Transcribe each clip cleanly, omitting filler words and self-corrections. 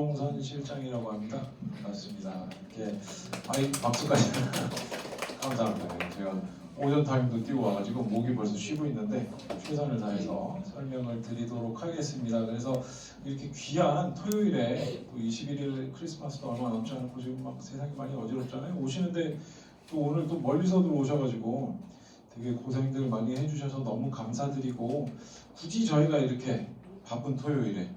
동선 실장이라고 합니다. 반갑습니다. 이렇게 박수까지 감사합니다. 제가 오전 타임도 뛰고 와가지고 목이 벌써 쉬고 있는데 최선을 다해서 설명을 드리도록 하겠습니다. 그래서 이렇게 귀한 토요일에 21일 크리스마스도 얼마 남지 않고 지금 막 세상이 많이 어지럽잖아요. 오시는데 또 오늘 또 멀리서도 오셔가지고 되게 고생들 많이 해주셔서 너무 감사드리고, 굳이 저희가 이렇게 바쁜 토요일에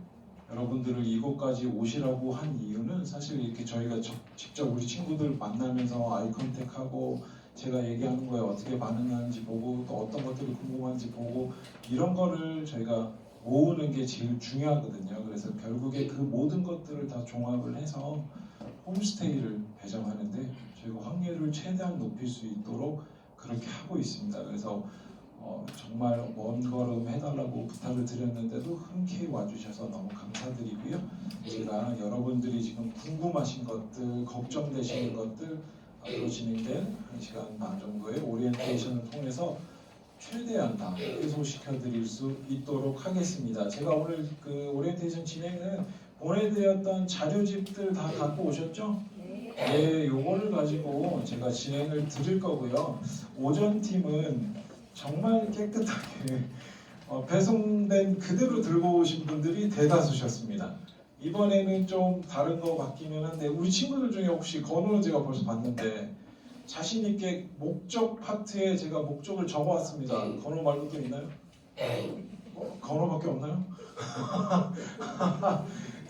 여러분들을 이곳까지 오시라고 한 이유는 사실 이렇게 저희가 직접 우리 친구들 만나면서 아이 컨택하고 제가 얘기하는 거에 어떻게 반응하는지 보고 또 어떤 것들이 궁금한지 보고 이런 거를 저희가 모으는 게 제일 중요하거든요. 그래서 결국에 그 모든 것들을 다 종합을 해서 홈스테이를 배정하는데 저희가 확률을 최대한 높일 수 있도록 그렇게 하고 있습니다. 그래서 정말 먼 걸음 해달라고 부탁을 드렸는데도 흔쾌히 와주셔서 너무 감사드리고요. 제가 여러분들이 지금 궁금하신 것들, 걱정되시는 것들 앞으로 진행된 1시간 반 정도의 오리엔테이션을 통해서 최대한 다 해소시켜 드릴 수 있도록 하겠습니다. 제가 오늘 그 오리엔테이션 진행은 보내드렸던 자료집들 다 갖고 오셨죠? 네, 요거를 가지고 제가 진행을 드릴 거고요. 오전 팀은 정말 깨끗하게 배송된 그대로 들고 오신 분들이 대다수셨습니다. 이번에는 좀 다른 거 같기는 한데 우리 친구들 중에 혹시 건우는 제가 벌써 봤는데 자신 있게 목적 파트에 제가 목적을 적어왔습니다. 건우 말고 또 있나요? 건우밖에 없나요?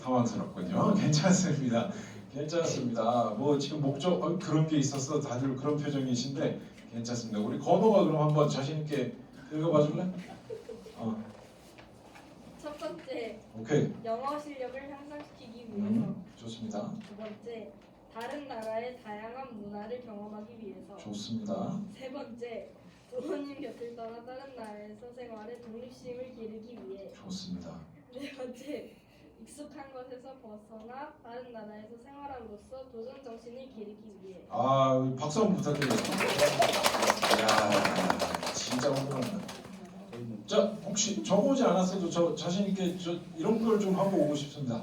당황스럽군요. 괜찮습니다. 괜찮습니다. 뭐 지금 목적 그런 게 있었어. 다들 그런 표정이신데 괜찮습니다. 우리 건우가 그럼 한번 자신 있게 읽어봐 줄래? 첫 번째, 오케이. 영어 실력을 향상시키기 위해서. 좋습니다. 두 번째, 다른 나라의 다양한 문화를 경험하기 위해서. 좋습니다. 세 번째, 부모님 곁을 떠나 다른 나라에서 생활해 독립심을 기르기 위해. 좋습니다. 네 번째, 익숙한 것에서 벗어나 다른 나라에서 생활함으로써 도전 정신을 기르기 위해. 박수 한번 부탁드리겠습니다. 이야, 진짜 훌륭합니다. 자, 혹시 적어오지 않았어도 저 자신 있게 이런 걸 좀 하고 오고 싶습니다.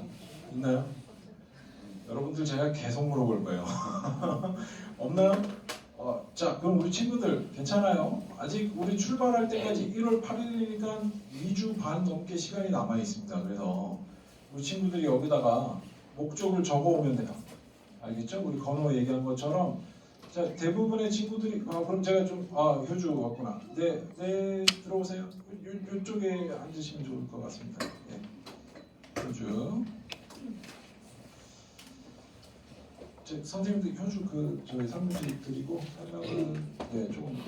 있나요? 여러분들 제가 계속 물어볼 거예요. 없나요? 자, 그럼 우리 친구들 괜찮아요? 아직 우리 출발할 때까지 1월 8일이니까 2주 반 넘게 시간이 남아 있습니다. 그래서 우리 친구들이 여기다가 목적을 적어오면 돼요. 알겠죠? 우리 건호 얘기한 것처럼. 자, 대부분의 친구들이 그럼 제가 좀 효주 왔구나. 네, 들어오세요. 이쪽에 앉으시면 좋을 것 같습니다. 네. 효주. 선생님들 효주 저희 상무지 드리고 설명을 조금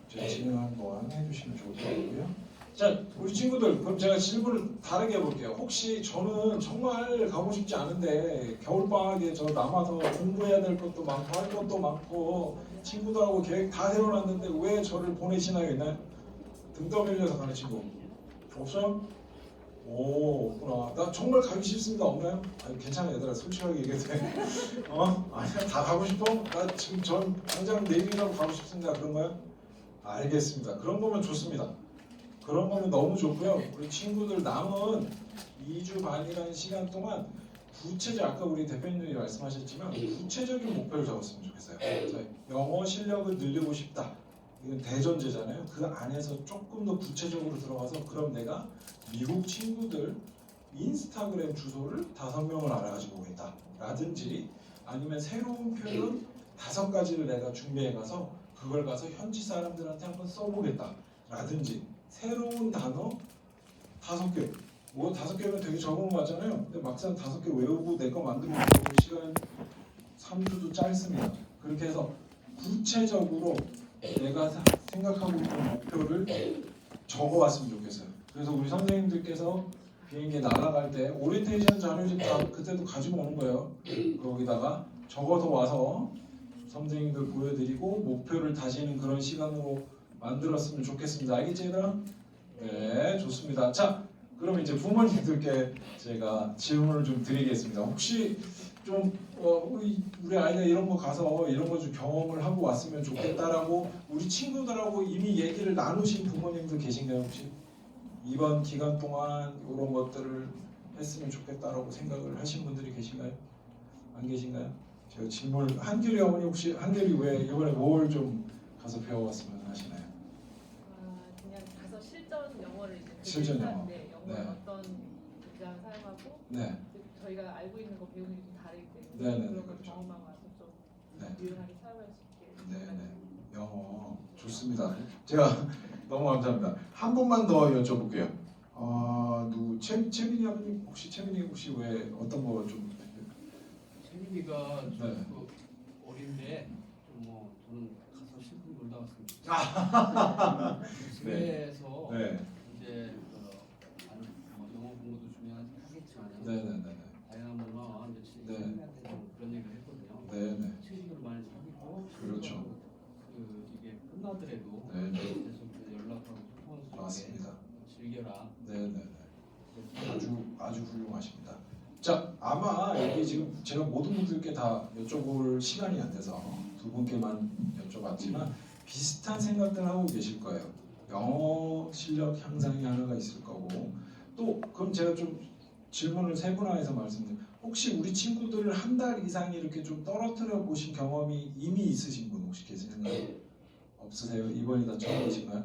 제가 진행하는 동안 해주시면 좋을 것 같고요. 자, 우리 친구들, 그럼 제가 질문을 다르게 해볼게요. 혹시 저는 정말 가고 싶지 않은데 겨울방학에 저 남아서 공부해야 될 것도 많고 할 것도 많고 친구들하고 계획 다 세워놨는데 왜 저를 보내시나요? 있나요? 등 떠밀려서 가는 친구 없어요? 오, 없구나. 나 정말 가기 싫습니다. 없나요? 괜찮아 얘들아, 솔직하게 얘기해도 돼. 아니야, 다 가고 싶어? 나 지금 당장 내일이라도 가고 싶습니다. 그런가요? 알겠습니다. 그런 거면 좋습니다. 그런 거면 너무 좋고요. 우리 친구들 남은 2주 반이라는 시간 동안 아까 우리 대표님이 말씀하셨지만 구체적인 목표를 적었으면 좋겠어요. 자, 영어 실력을 늘리고 싶다. 이건 대전제잖아요. 그 안에서 조금 더 구체적으로 들어가서 그럼 내가 미국 친구들 인스타그램 주소를 5명을 알아가지고 오겠다. 라든지 아니면 새로운 표현 5가지를 내가 준비해 가서 그걸 가서 현지 사람들한테 한번 써보겠다. 라든지 새로운 단어 5개. 뭐 5개면 되게 적은 거 같잖아요. 근데 막상 5개 외우고 내 거 만들고 시간 3주도 짧습니다. 그렇게 해서 구체적으로 내가 생각하고 있는 목표를 적어왔으면 좋겠어요. 그래서 우리 선생님들께서 비행기에 날아갈 때 오리엔테이션 자료집 다 그때도 가지고 오는 거예요. 거기다가 적어서 와서 선생님들 보여드리고 목표를 다지는 그런 시간으로 만들었으면 좋겠습니다. 알겠지 얘들아? 네, 좋습니다. 자, 그럼 이제 부모님들께 제가 질문을 좀 드리겠습니다. 혹시 좀 우리 아이가 이런 거 가서 이런 거 좀 경험을 하고 왔으면 좋겠다라고 우리 친구들하고 이미 얘기를 나누신 부모님들 계신가요 혹시? 이번 기간 동안 이런 것들을 했으면 좋겠다라고 생각을 하신 분들이 계신가요? 안 계신가요? 제가 질문 한결이 어머니 혹시 한결이 왜 이번에 뭘 좀 가서 배워왔으면 하시나요? 그냥 가서 실전 영어를 이제 실전 영어. 네, 영어 네. 어떤 문장을 사용하고 네, 저희가 알고 있는 거 배우는 게 좀 다르기 때문에 네, 네, 그런 걸 그렇죠. 경험하고 와서 좀 네. 유용하게 사용할 수 있게. 네, 네. 영어 좋습니다. 제가 너무 감사합니다. 한 분만 더 여쭤볼게요. 누구 채민이 아버님 채민이 혹시 왜 어떤 거 좀? 채민이가 네. 그 어린데 뭐 저는 가서 실컷 놀다 왔습니다. 집에서 네, 이제 뭐 영어 공부도 중요하겠지만 네, 네, 네, 다양한 문화와 이제 네. 친구한테 좀 그런 얘기를 했거든요. 네, 네, 친구들 많이 사귀고 그렇죠. 이게 끝나더라도 네, 네. 계속 연락하고 소통할 수 있게 맞습니다. 즐겨라. 네, 네, 네. 아주 훌륭하십니다. 자, 아마 여기 지금 제가 모든 분들께 다 여쭤볼 시간이 안 돼서 두 분께만 여쭤봤지만 비슷한 생각들 하고 계실 거예요. 영어 실력 향상이 하나가 있을 거고 또 그럼 제가 좀 질문을 세분화해서 말씀드릴게요. 혹시 우리 친구들을 한 달 이상 이렇게 좀 떨어뜨려 보신 경험이 이미 있으신 분 혹시 계시나요? 없으세요? 이번이 다 처음이신가요?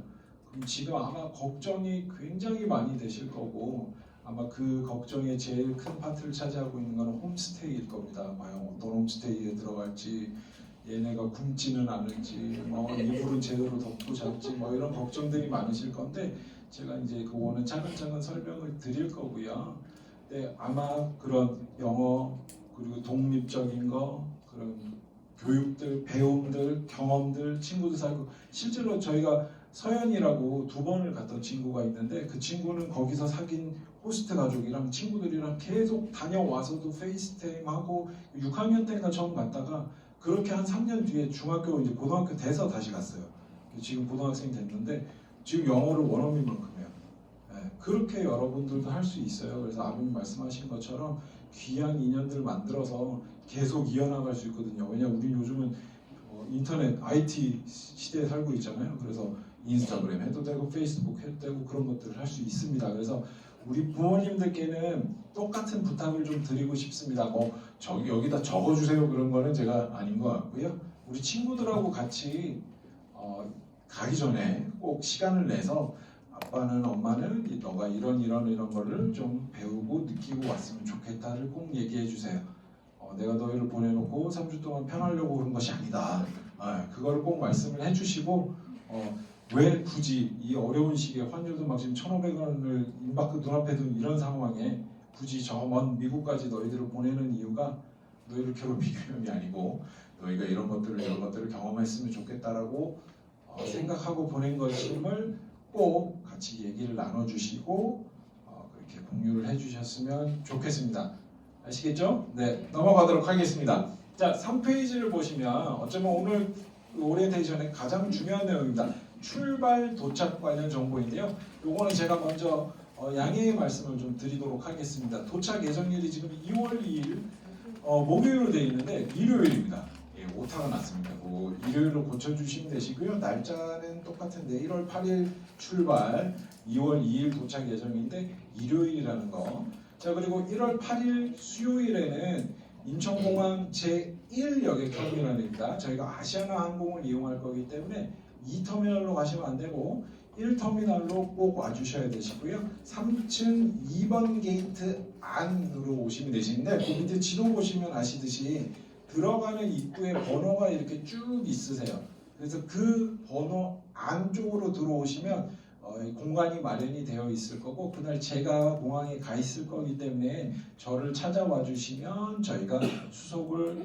그럼 지금 아마 걱정이 굉장히 많이 되실 거고 아마 그 걱정의 제일 큰 파트를 차지하고 있는 것은 홈스테이일 겁니다. 과연 어떤 홈스테이에 들어갈지, 얘네가 굶지는 않을지, 이불은 제대로 덮고 잡지, 이런 걱정들이 많으실 건데 제가 이제 그거는 차근차근 설명을 드릴 거고요. 네, 아마 그런 영어 그리고 독립적인 거 그런 교육들, 배움들, 경험들, 친구들 사귀고 실제로 저희가 서연이라고 2번을 갔던 친구가 있는데 그 친구는 거기서 사귄 호스트 가족이랑 친구들이랑 계속 다녀와서도 페이스타임하고 6학년 때인가 처음 갔다가 그렇게 한 3년 뒤에 중학교 이제 고등학교 돼서 다시 갔어요. 지금 고등학생 됐는데 지금 영어를 원어민만큼 해요. 네, 그렇게 여러분들도 할 수 있어요. 그래서 아버님 말씀하신 것처럼 귀한 인연들 만들어서 계속 이어나갈 수 있거든요. 왜냐 우리 요즘은 인터넷 IT 시대에 살고 있잖아요. 그래서 인스타그램 해도 되고 페이스북 해도 되고 그런 것들을 할 수 있습니다. 그래서 우리 부모님들께는 똑같은 부탁을 좀 드리고 싶습니다. 저기 여기다 적어주세요 그런 거는 제가 아닌 것 같고요. 우리 친구들하고 같이 가기 전에 꼭 시간을 내서 아빠는 엄마는 너가 이런 거를 좀 배우고 느끼고 왔으면 좋겠다를 꼭 얘기해 주세요. 내가 너희를 보내놓고 3주 동안 편하려고 그런 것이 아니다. 그걸 꼭 말씀을 해주시고 왜 굳이 이 어려운 시기에 환율도 막 지금 1,500원을 임박그 눈앞에 둔 이런 상황에 굳이 저 먼 미국까지 너희들을 보내는 이유가 너희를 괴롭히기 위함이 아니고 너희가 이런 것들을 경험했으면 좋겠다라고 생각하고 보낸 것임을 꼭 같이 얘기를 나눠주시고 그렇게 공유를 해주셨으면 좋겠습니다. 아시겠죠? 네, 넘어가도록 하겠습니다. 자, 3페이지를 보시면 어쩌면 오늘 오리엔테이션의 가장 중요한 내용입니다. 출발 도착 관련 정보인데요. 요거는 제가 먼저 양해의 말씀을 좀 드리도록 하겠습니다. 도착 예정일이 지금 2월 2일 목요일로 되어 있는데 일요일입니다. 예, 오타가 났습니다. 일요일로 고쳐주시면 되시고요. 날짜는 똑같은데 1월 8일 출발, 2월 2일 도착 예정인데 일요일이라는 거. 자, 그리고 1월 8일 수요일에는 인천공항 제1여객 터미널입니다. 저희가 아시아나 항공을 이용할 거기 때문에 2터미널로 가시면 안 되고 1터미널로 꼭 와주셔야 되시고요. 3층 2번 게이트 안으로 오시면 되시는데 그 밑에 지도 보시면 아시듯이 들어가는 입구에 번호가 이렇게 쭉 있으세요. 그래서 그 번호 안쪽으로 들어오시면 공간이 마련이 되어 있을 거고 그날 제가 공항에 가 있을 거기 때문에 저를 찾아와 주시면 저희가 수속을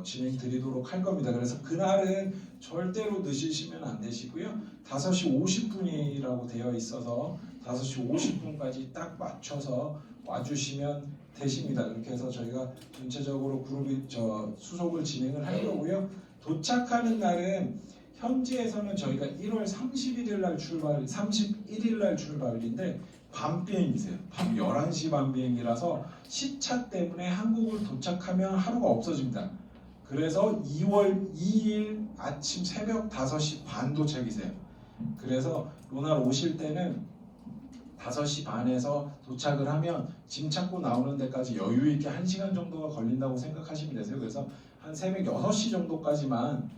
진행 드리도록 할 겁니다. 그래서 그날은 절대로 늦으시면 안 되시고요. 5시 50분이라고 되어 있어서 5시 50분까지 딱 맞춰서 와주시면 되십니다. 그렇게 해서 저희가 전체적으로 그룹이 수속을 진행을 할 거고요. 도착하는 날은 현지에서는 저희가 1월 31일 날 31일 날 출발인데 밤 비행이세요. 밤 11시 밤 비행이라서 시차 때문에 한국을 도착하면 하루가 없어집니다. 그래서 2월 2일 아침 새벽 5시 반 도착이세요. 그래서 이날 오실 때는 5시 반에서 도착을 하면 짐 찾고 나오는 데까지 여유 있게 1시간 정도가 걸린다고 생각하시면 되세요. 그래서 한 새벽 6시 정도까지만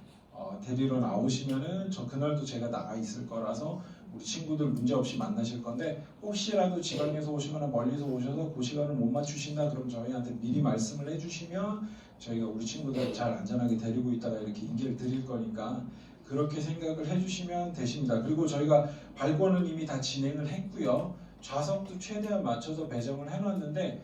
데리러 나오시면은 저 그날도 제가 나가 있을 거라서 우리 친구들 문제 없이 만나실 건데, 혹시라도 지방에서 오시거나 멀리서 오셔서 그 시간을 못 맞추신다 그럼 저희한테 미리 말씀을 해주시면 저희가 우리 친구들 잘 안전하게 데리고 있다가 이렇게 인계를 드릴 거니까 그렇게 생각을 해주시면 되십니다. 그리고 저희가 발권은 이미 다 진행을 했고요. 좌석도 최대한 맞춰서 배정을 해놨는데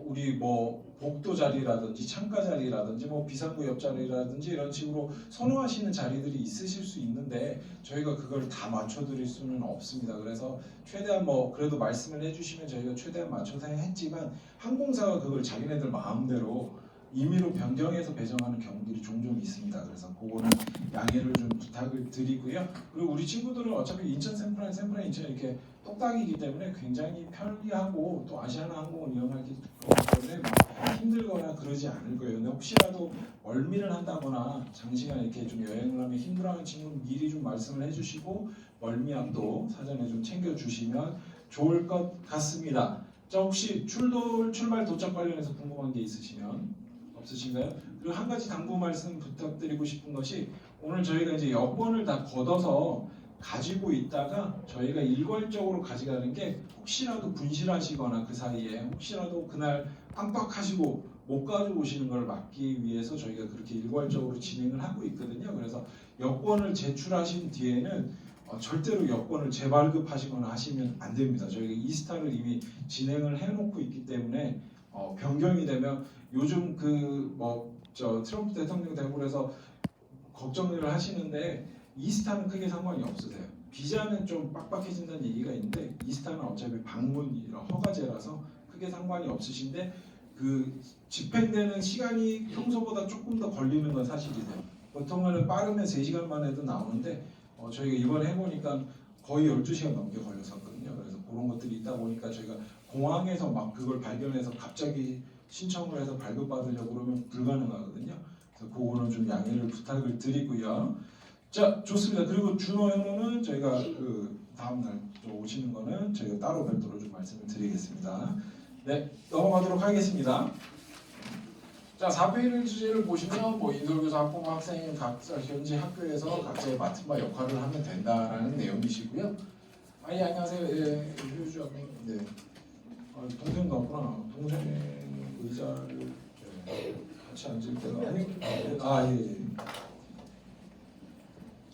우리 뭐 복도 자리라든지 창가 자리라든지 뭐 비상구 옆자리라든지 이런 식으로 선호하시는 자리들이 있으실 수 있는데 저희가 그걸 다 맞춰드릴 수는 없습니다. 그래서 최대한 뭐 그래도 말씀을 해주시면 저희가 최대한 맞춰서 했지만 항공사가 그걸 자기네들 마음대로 임의로 변경해서 배정하는 경우들이 종종 있습니다. 그래서 그거는 양해를 좀 부탁을 드리고요. 그리고 우리 친구들은 어차피 인천 샌프란 인천 이렇게 똑딱이기 때문에 굉장히 편리하고 또 아시아나항공을 이용하기 때문에 막 힘들거나 그러지 않을 거예요. 근데 혹시라도 멀미를 한다거나 장시간 이렇게 좀 여행을 하면 힘들어하는 친구는 미리 좀 말씀을 해주시고 멀미약도 사전에 좀 챙겨주시면 좋을 것 같습니다. 자, 혹시 출발 도착 관련해서 궁금한 게 있으시면 없으신가요? 그리고 한 가지 당부 말씀 부탁드리고 싶은 것이 오늘 저희가 이제 여권을 다 걷어서 가지고 있다가 저희가 일괄적으로 가져가는 게 혹시라도 분실하시거나 그 사이에 혹시라도 그날 깜빡하시고 못 가져오시는 걸 막기 위해서 저희가 그렇게 일괄적으로 진행을 하고 있거든요. 그래서 여권을 제출하신 뒤에는 절대로 여권을 재발급하시거나 하시면 안 됩니다. 저희가 이스타를 이미 진행을 해놓고 있기 때문에 변경이 되면 요즘 트럼프 대통령 되고 그래서 걱정을 하시는데 이스타는 크게 상관이 없으세요. 비자는 좀 빡빡해진다는 얘기가 있는데 이스타는 어차피 방문이라 허가제라서 크게 상관이 없으신데 그 집행되는 시간이 평소보다 조금 더 걸리는 건 사실이세요. 보통은 빠르면 3시간 만에도 나오는데 저희가 이번에 해보니까 거의 12시간 넘게 걸렸었거든요. 그래서 그런 것들이 있다 보니까 저희가 공항에서 막 그걸 발견해서 갑자기 신청을 해서 발급받으려고 그러면 불가능하거든요. 그래서 그거는 좀 양해를 부탁을 드리고요. 자, 좋습니다. 그리고 준호 현호는 저희가 그 다음날 오시는 거는 저희가 따로 별도로 좀 말씀을 드리겠습니다. 네, 넘어가도록 하겠습니다. 자, 4페이지 주제를 보시면 뭐 인솔교사 학부모 학생인 각자 현지 학교에서 각자의 맡은 바 역할을 하면 된다라는 내용이시고요. 예, 안녕하세요. 예, 효주 학생. 네. 동생도 없구나. 동생 의자를 같이 앉을 때가 예.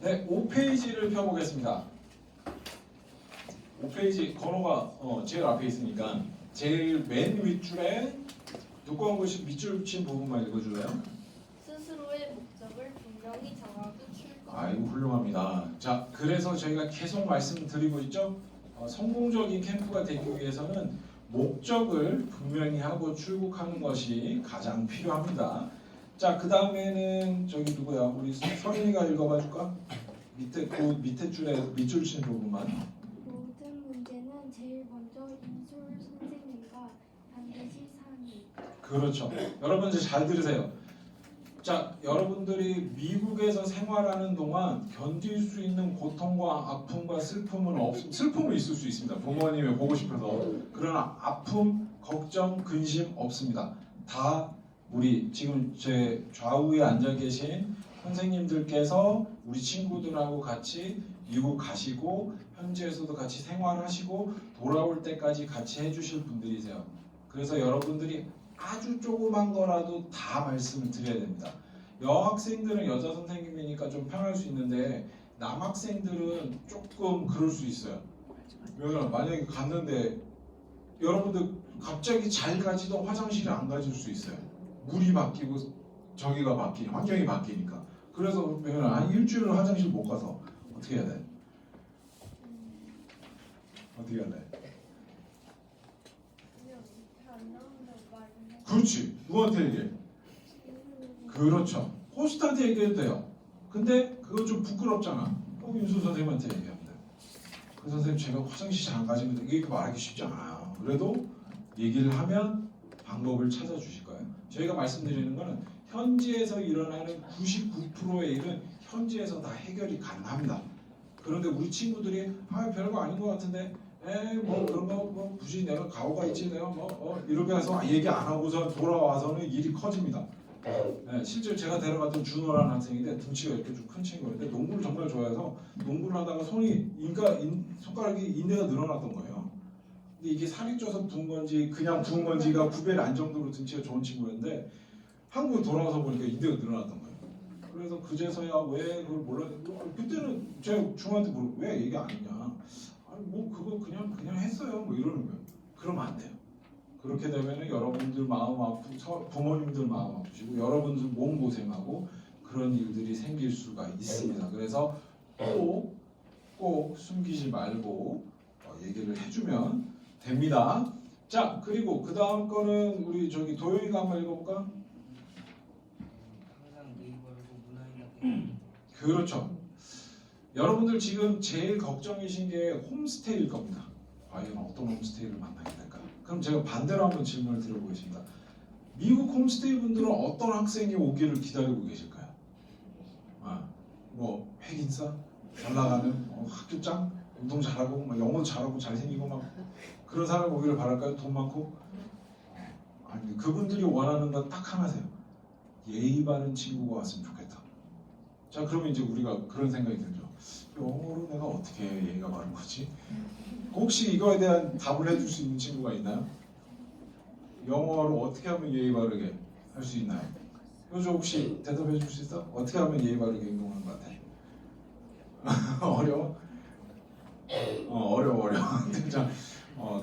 네, 5페이지를 펴보겠습니다. 5페이지 번호가 제일 앞에 있으니까 제일 맨 윗줄에 두꺼운 글씨 밑줄 친 부분만 읽어줄래요? 스스로의 목적을 분명히 정하고 출거. 아이고 훌륭합니다. 자, 그래서 저희가 계속 말씀드리고 있죠. 성공적인 캠프가 되기 위해서는 목적을 분명히 하고 출국하는 것이 가장 필요합니다. 자, 그 다음에는 저기 누구야? 우리 서린이가 읽어봐 줄까? 밑에 줄에 밑줄 친 부분만. 모든 문제는 제일 먼저 인솔 선생님과 반드시 상의. 그렇죠. 여러분 이제 잘 들으세요. 자, 여러분들이 미국에서 생활하는 동안 견딜 수 있는 고통과 아픔과 슬픔은 있을 수 있습니다. 부모님이 보고 싶어서. 그러나 아픔, 걱정, 근심 없습니다. 다 우리 지금 제 좌우에 앉아 계신 선생님들께서 우리 친구들하고 같이 미국 가시고 현지에서도 같이 생활하시고 돌아올 때까지 같이 해주실 분들이세요. 그래서 여러분들이 아주 조그만 거라도 다 말씀을 드려야 됩니다. 여학생들은 여자 선생님이니까 좀 편할 수 있는데 남학생들은 조금 그럴 수 있어요. 왜냐면 만약에 갔는데 여러분들 갑자기 잘 가지던 화장실에 안 가질 수 있어요. 물이 바뀌고 저기가 바뀌니 환경이 바뀌니까. 그래서 한 일주일을 화장실 못 가서 어떻게 해야 돼? 어떻게 해야 돼? 안 나온다고 말했네. 그렇지. 누구한테 얘기해? 그렇죠. 호스트한테 얘기해도 돼요. 근데 그거 좀 부끄럽잖아. 윤수 선생님한테 얘기하면 돼요. 그 선생님 제가 화장실 잘 안 가지는데 이게 말하기 쉽지 않아요. 그래도 얘기를 하면 방법을 찾아주실 거예요. 저희가 말씀드리는 거는 현지에서 일어나는 99%의 일은 현지에서 다 해결이 가능합니다. 그런데 우리 친구들이 별거 아닌 것 같은데 뭐 그런 거 뭐 굳이 내가 가오가 있지 내가 뭐 이렇게 해서 얘기 안 하고서 돌아와서는 일이 커집니다. 실제로 제가 데려갔던 준호라는 학생인데 등치가 이렇게 좀 큰 친구인데 농구를 정말 좋아해서 농구를 하다가 손가락이 인대가 늘어났던 거예요. 근데 이게 살이 쪄서 부은 건지 그냥 부은 건지가 구별이 안 정도로 등치가 좋은 친구였는데 한국에 돌아와서 보니까 인대가 늘어났던 거예요. 그래서 그제서야 왜 그걸 몰랐는데 그때는 제가 중학교 때 왜 얘기 안 했냐. 아니 뭐 그거 그냥 했어요. 뭐 이러는 거예요. 그러면 안 돼요. 그렇게 되면은 여러분들 마음 아프고 부모님들 마음 아프시고 여러분들 몸 고생하고 그런 일들이 생길 수가 있습니다. 그래서 꼭 숨기지 말고 얘기를 해주면 됩니다. 자 그리고 그 다음 거는 우리 저기 도영이가 한번 읽어볼까? 항상 네이버를 문화인한테 그렇죠. 여러분들 지금 제일 걱정이신 게 홈스테이일 겁니다. 과연 어떤 홈스테이를 만나게 될까? 그럼 제가 반대로 한번 질문을 드려보겠습니다. 미국 홈스테이 분들은 어떤 학생이 오기를 기다리고 계실까요? 뭐 핵인싸, 잘 나가는 학교 짱, 운동 잘하고 막 영어도 잘하고 잘생기고 막 그런 사람 오기를 바랄까요? 돈 많고? 아니 그분들이 원하는 건 딱 하나세요. 예의 바른 친구가 왔으면 좋겠다. 자 그러면 이제 우리가 그런 생각이 들죠. 영어로 내가 어떻게 예의가 바른 거지? 혹시 이거에 대한 답을 해줄 수 있는 친구가 있나요? 영어로 어떻게 하면 예의 바르게 할 수 있나요? 요즘 혹시 대답해 줄 수 있어? 어떻게 하면 예의 바르게 행동하는 것 같아? 어려워? 어려워.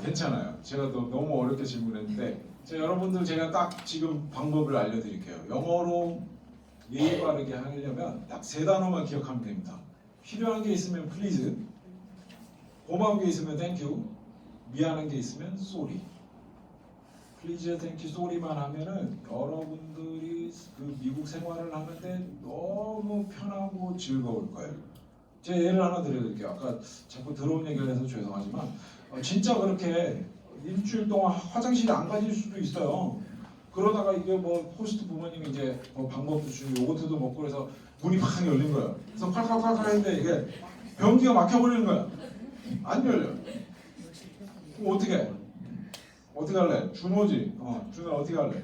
괜찮아요. 제가 또 너무 어렵게 질문했는데 여러분들 제가 딱 지금 방법을 알려드릴게요. 영어로 예의 바르게 하려면 딱 3단어만 기억하면 됩니다. 필요한 게 있으면 please, 고마운 게 있으면 thank you, 미안한 게 있으면 sorry. please, thank you, sorry만 하면은 여러분들이 그 미국 생활을 하는데 너무 편하고 즐거울 거예요. 제가 예를 하나 드려드릴게요. 아까 자꾸 더러운 얘기를 해서 죄송하지만 진짜 그렇게 일주일 동안 화장실에 안 가실 수도 있어요. 그러다가 이게 뭐 호스트 부모님이 이제 뭐 방법도 주고 요거트도 먹고 그래서 문이 팍 열린 거예요. 그래서 콸콸콸콸 했는데 이게 변기가 막혀버리는 거야. 안 열려. 그럼 어떻게 할래? 준호지. 준호 어떻게 할래?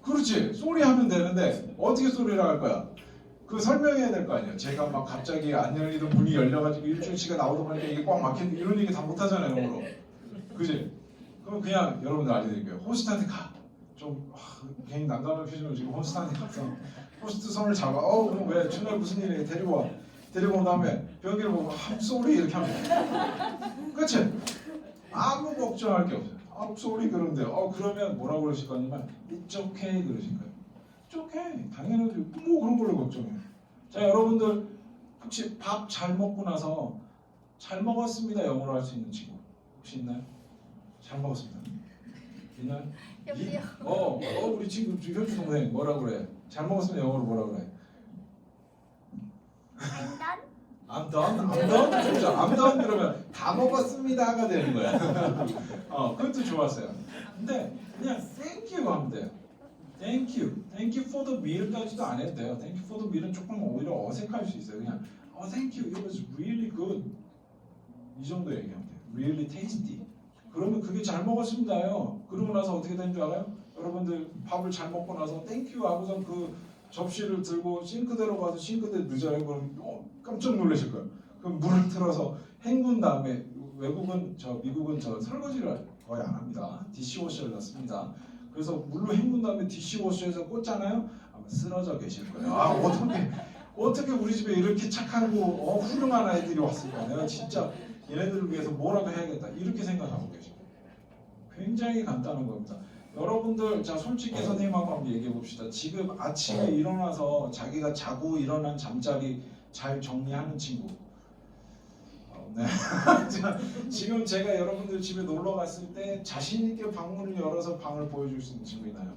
그렇지. 소리 하면 되는데 어떻게 소리를 할 거야? 그 설명해야 될 거 아니에요. 제가 막 갑자기 안 열리던 문이 열려가지고 일주일치가 나오다 보니까 이게 꽉 막혔는데 이런 얘기 다 못하잖아요. 영어로. 그지? 그럼 그냥 여러분들 알려드릴게요. 호스트한테 가. 좀 괜히 난감한 표정을 지금 호스트한테 가서 호스트 손을 잡아. 그럼 왜? 준호야 무슨 일이야? 데리고 와. 데리고 온 다음에 변기를 보고 쏘리 이렇게 하면 돼. 그렇지? 아무 걱정할 게 없어요. 쏘리 그런데 그러면 뭐라고 그러실 거냐면 It's okay 그러실 거예요. It's okay. 당연하지. 뭐 그런 걸로 걱정해. 자 여러분들 혹시 밥 잘 먹고 나서 잘 먹었습니다 영어로 할 수 있는 친구 혹시 있나요? 잘 먹었습니다. 있나요? 여기요. 우리 친구 현주 동생 뭐라 그래? 잘 먹었으면 영어로 뭐라 그래? I'm done 그러면 다 먹었습니다가 되는 거야. 그것도 좋았어요. 근데 그냥 thank you 하면 돼요. Thank you for the meal까지도 안 해도 돼요. Thank you for the meal은 조금 오히려 어색할 수 있어요. 그냥 thank you, it was really good 이 정도 얘기하면 돼요. Really tasty. 그러면 그게 잘 먹었습니다요. 그러고 나서 어떻게 된 줄 알아요? 여러분들 밥을 잘 먹고 나서 땡큐 하고선 그 접시를 들고 싱크대로 가서 싱크대 늦어요. 그럼 깜짝 놀라실 거예요. 그럼 물을 틀어서 헹군 다음에 미국은 설거지를 거의 안 합니다. 디시워셔를 넣습니다. 그래서 물로 헹군 다음에 디시워셔에서 꽂잖아요. 아마 쓰러져 계실 거예요. 어떻게 우리 집에 이렇게 착하고 훌륭한 아이들이 왔을까? 내가 진짜 얘네들을 위해서 뭐라도 해야겠다 이렇게 생각하고 계십니다. 굉장히 간단한 겁니다. 여러분들 자 솔직히 선생님하고 한번 얘기해 봅시다. 지금 아침에 일어나서 자기가 자고 일어난 잠자리 잘 정리하는 친구. 네. 지금 제가 여러분들 집에 놀러 갔을 때 자신 있게 방문을 열어서 방을 보여줄 수 있는 친구 있나요?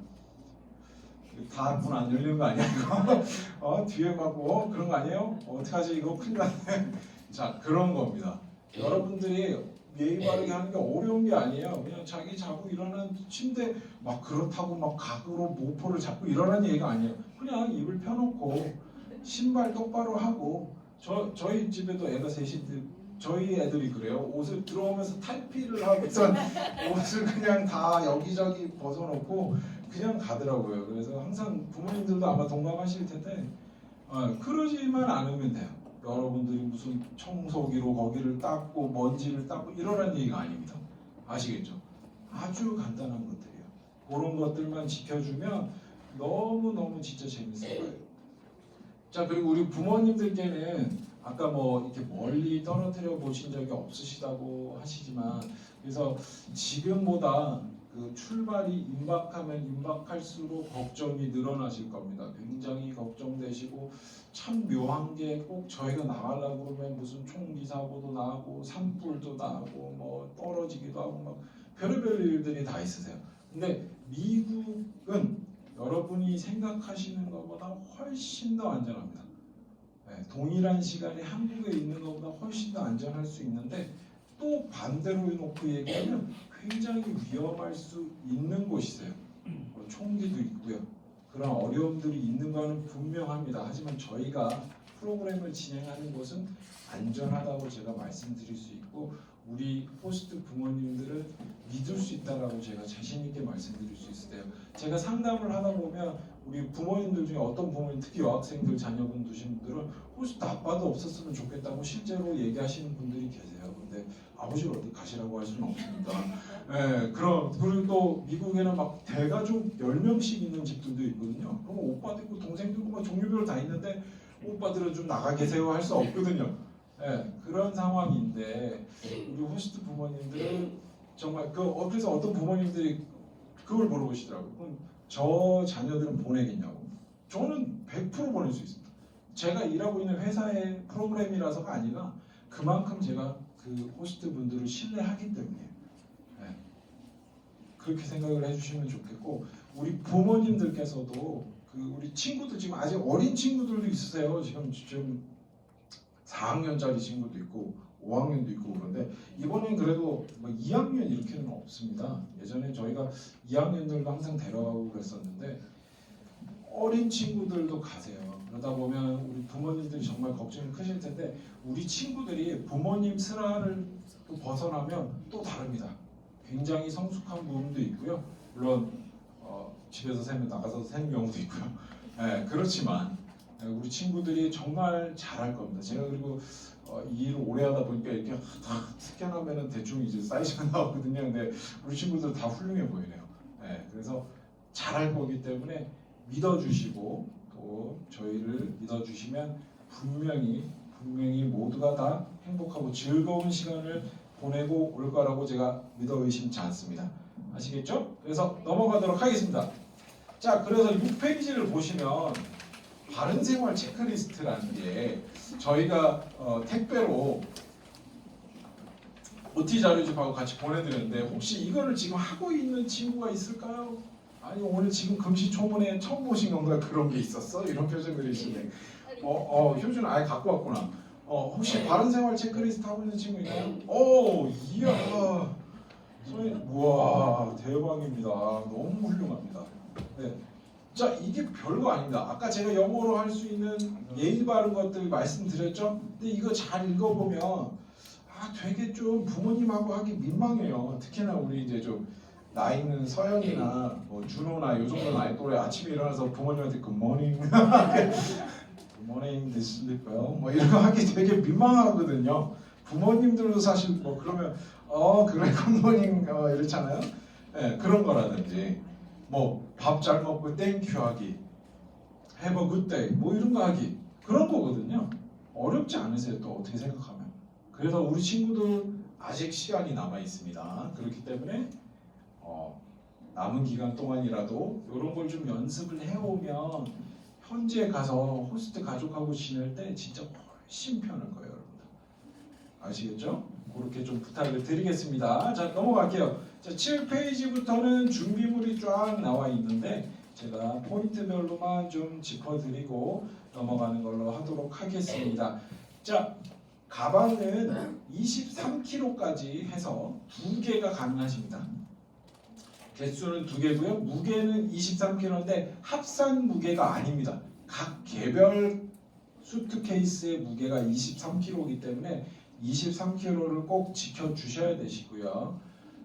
다 문 안 열리는 거 아니야 이거? 뒤에 막고 그런 거 아니에요? 어떡하지 이거 큰일 났네. 자 그런 겁니다. 여러분들이 예의 바르게 하는 게 어려운 게 아니에요. 그냥 자기 자고 일어난 침대 막 그렇다고 막 각으로 모포를 잡고 일어나는 얘기가 아니에요. 그냥 입을 펴놓고 신발 똑바로 하고 저희 집에도 애가 셋인데 저희 애들이 그래요. 옷을 들어오면서 탈피를 하고선 옷을 그냥 다 여기저기 벗어놓고 그냥 가더라고요. 그래서 항상 부모님들도 아마 동감하실 텐데 그러지만 않으면 돼요. 여러분들이 무슨 청소기로 거기를 닦고 먼지를 닦고 이러라는 얘기가 아닙니다. 아시겠죠? 아주 간단한 것들이에요. 그런 것들만 지켜주면 너무너무 진짜 재밌을 거예요. 자, 그리고 우리 부모님들께는 아까 뭐 이렇게 멀리 떨어뜨려 보신 적이 없으시다고 하시지만, 그래서 지금보다 그 출발이 임박하면 임박할수록 걱정이 늘어나실 겁니다. 굉장히 걱정되시고, 참 묘한 게 꼭 저희가 나가려고 그러면 무슨 총기 사고도 나고 산불도 나고 뭐 떨어지기도 하고 막 별의별 일들이 다 있으세요. 근데 미국은 여러분이 생각하시는 것보다 훨씬 더 안전합니다. 네, 동일한 시간에 한국에 있는 것보다 훨씬 더 안전할 수 있는데, 또 반대로 놓고 얘기하면 굉장히 위험할 수 있는 곳이세요. 뭐 총기도 있고요. 그런 어려움들이 있는 거는 분명합니다. 하지만 저희가 프로그램을 진행하는 곳은 안전하다고 제가 말씀드릴 수 있고, 우리 호스트 부모님들은 믿을 수 있다라고 제가 자신 있게 말씀드릴 수 있어요. 제가 상담을 하다 보면 우리 부모님들 중에 어떤 부모님, 특히 여학생들 자녀분 두신 분들은 호스트 아빠도 없었으면 좋겠다고 실제로 얘기하시는 분들이 계세요. 근데 아버지를 어디 가시라고 할 수는 없습니다. 네, 그리고 또 미국에는 막 대가족 10명씩 있는 집들도 있거든요. 그럼 오빠도 있고 동생도 있고 막 종류별로 다 있는데 오빠들은 좀 나가 계세요 할 수 없거든요. 네, 그런 상황인데 우리 호스트 부모님들은 정말 그래서 어떤 부모님들이 그걸 물어보시더라고요. 그럼 저 자녀들은 보내겠냐고. 저는 100% 보낼 수 있습니다. 제가 일하고 있는 회사의 프로그램이라서가 아니라 그만큼 제가 그 호스트 분들을 신뢰하기 때문이에요. 네. 그렇게 생각을 해주시면 좋겠고, 우리 부모님들께서도 우리 친구들, 지금 아직 어린 친구들도 있으세요. 지금 4학년짜리 친구도 있고 5학년도 있고 그런데 이번엔 그래도 뭐 2학년 이렇게는 없습니다. 예전에 저희가 2학년들도 항상 데려가고 그랬었는데 어린 친구들도 가세요. 그러다 보면 우리 부모님들이 정말 걱정이 크실 텐데, 우리 친구들이 부모님 슬하를 또 벗어나면 또 다릅니다. 굉장히 성숙한 부분도 있고요. 물론 집에서 세면 나가서 세는 경우도 있고요. 네, 그렇지만 우리 친구들이 정말 잘할 겁니다. 제가 그리고 이 일을 오래 하다 보니까 이렇게 다 스캔하면은 대충 이제 사이즈가 나오거든요. 근데 우리 친구들 다 훌륭해 보이네요. 네, 그래서 잘할 거기 때문에 믿어주시고 또 저희를 믿어주시면 분명히 모두가 다 행복하고 즐거운 시간을 보내고 올 거라고 제가 믿어 의심치 않습니다. 아시겠죠? 그래서 넘어가도록 하겠습니다. 자, 그래서 6페이지를 보시면 바른생활 체크리스트라는 게 저희가 택배로 OT 자료집하고 같이 보내드렸는데, 혹시 이거를 지금 하고 있는 친구가 있을까요? 아니, 오늘 지금 금시초문에 처음 보신 건가? 그런 게 있었어? 이런 표정들이시네. 효준 아예 갖고 왔구나. 혹시 바른생활 체크리스트 하고 있는 친구 있나요? 이야, 우와, 대박입니다. 너무 훌륭합니다. 네. 자, 이게 별거 아닙니다. 아까 제가 영어로 할 수 있는 예의 바른 것들 말씀드렸죠? 근데 이거 잘 읽어보면 되게 좀 부모님하고 하기 민망해요. 특히나 우리 이제 좀 나이 있는 서영이나 뭐 준호나 요 정도 나이 또래 아침에 일어나서 부모님한테 굿모닝 굿모닝 드실까요? 뭐 이런 거 하기 되게 민망하거든요. 부모님들도 사실 뭐 그러면 그래 굿모닝 이렇잖아요. 네, 그런 거라든지 뭐 밥 잘 먹고 땡큐 하기, have a good day 뭐 이런 거 하기, 그런 거거든요. 어렵지 않으세요? 또 어떻게 생각하면. 그래서 우리 친구들 아직 시간이 남아 있습니다. 그렇기 때문에 남은 기간 동안이라도 이런 걸 좀 연습을 해오면 현지에 가서 호스트 가족하고 지낼 때 진짜 훨씬 편할 거예요, 여러분들. 아시겠죠? 그렇게 좀 부탁을 드리겠습니다. 자, 넘어갈게요. 자, 7페이지부터는 준비물이 쫙 나와 있는데 제가 포인트별로만 좀 짚어드리고 넘어가는 걸로 하도록 하겠습니다. 자, 가방은 23kg까지 해서 2개가 가능하십니다. 개수는 2개고요. 무게는 23kg인데 합산 무게가 아닙니다. 각 개별 수트케이스의 무게가 23kg이기 때문에 23kg를 꼭 지켜주셔야 되시고요.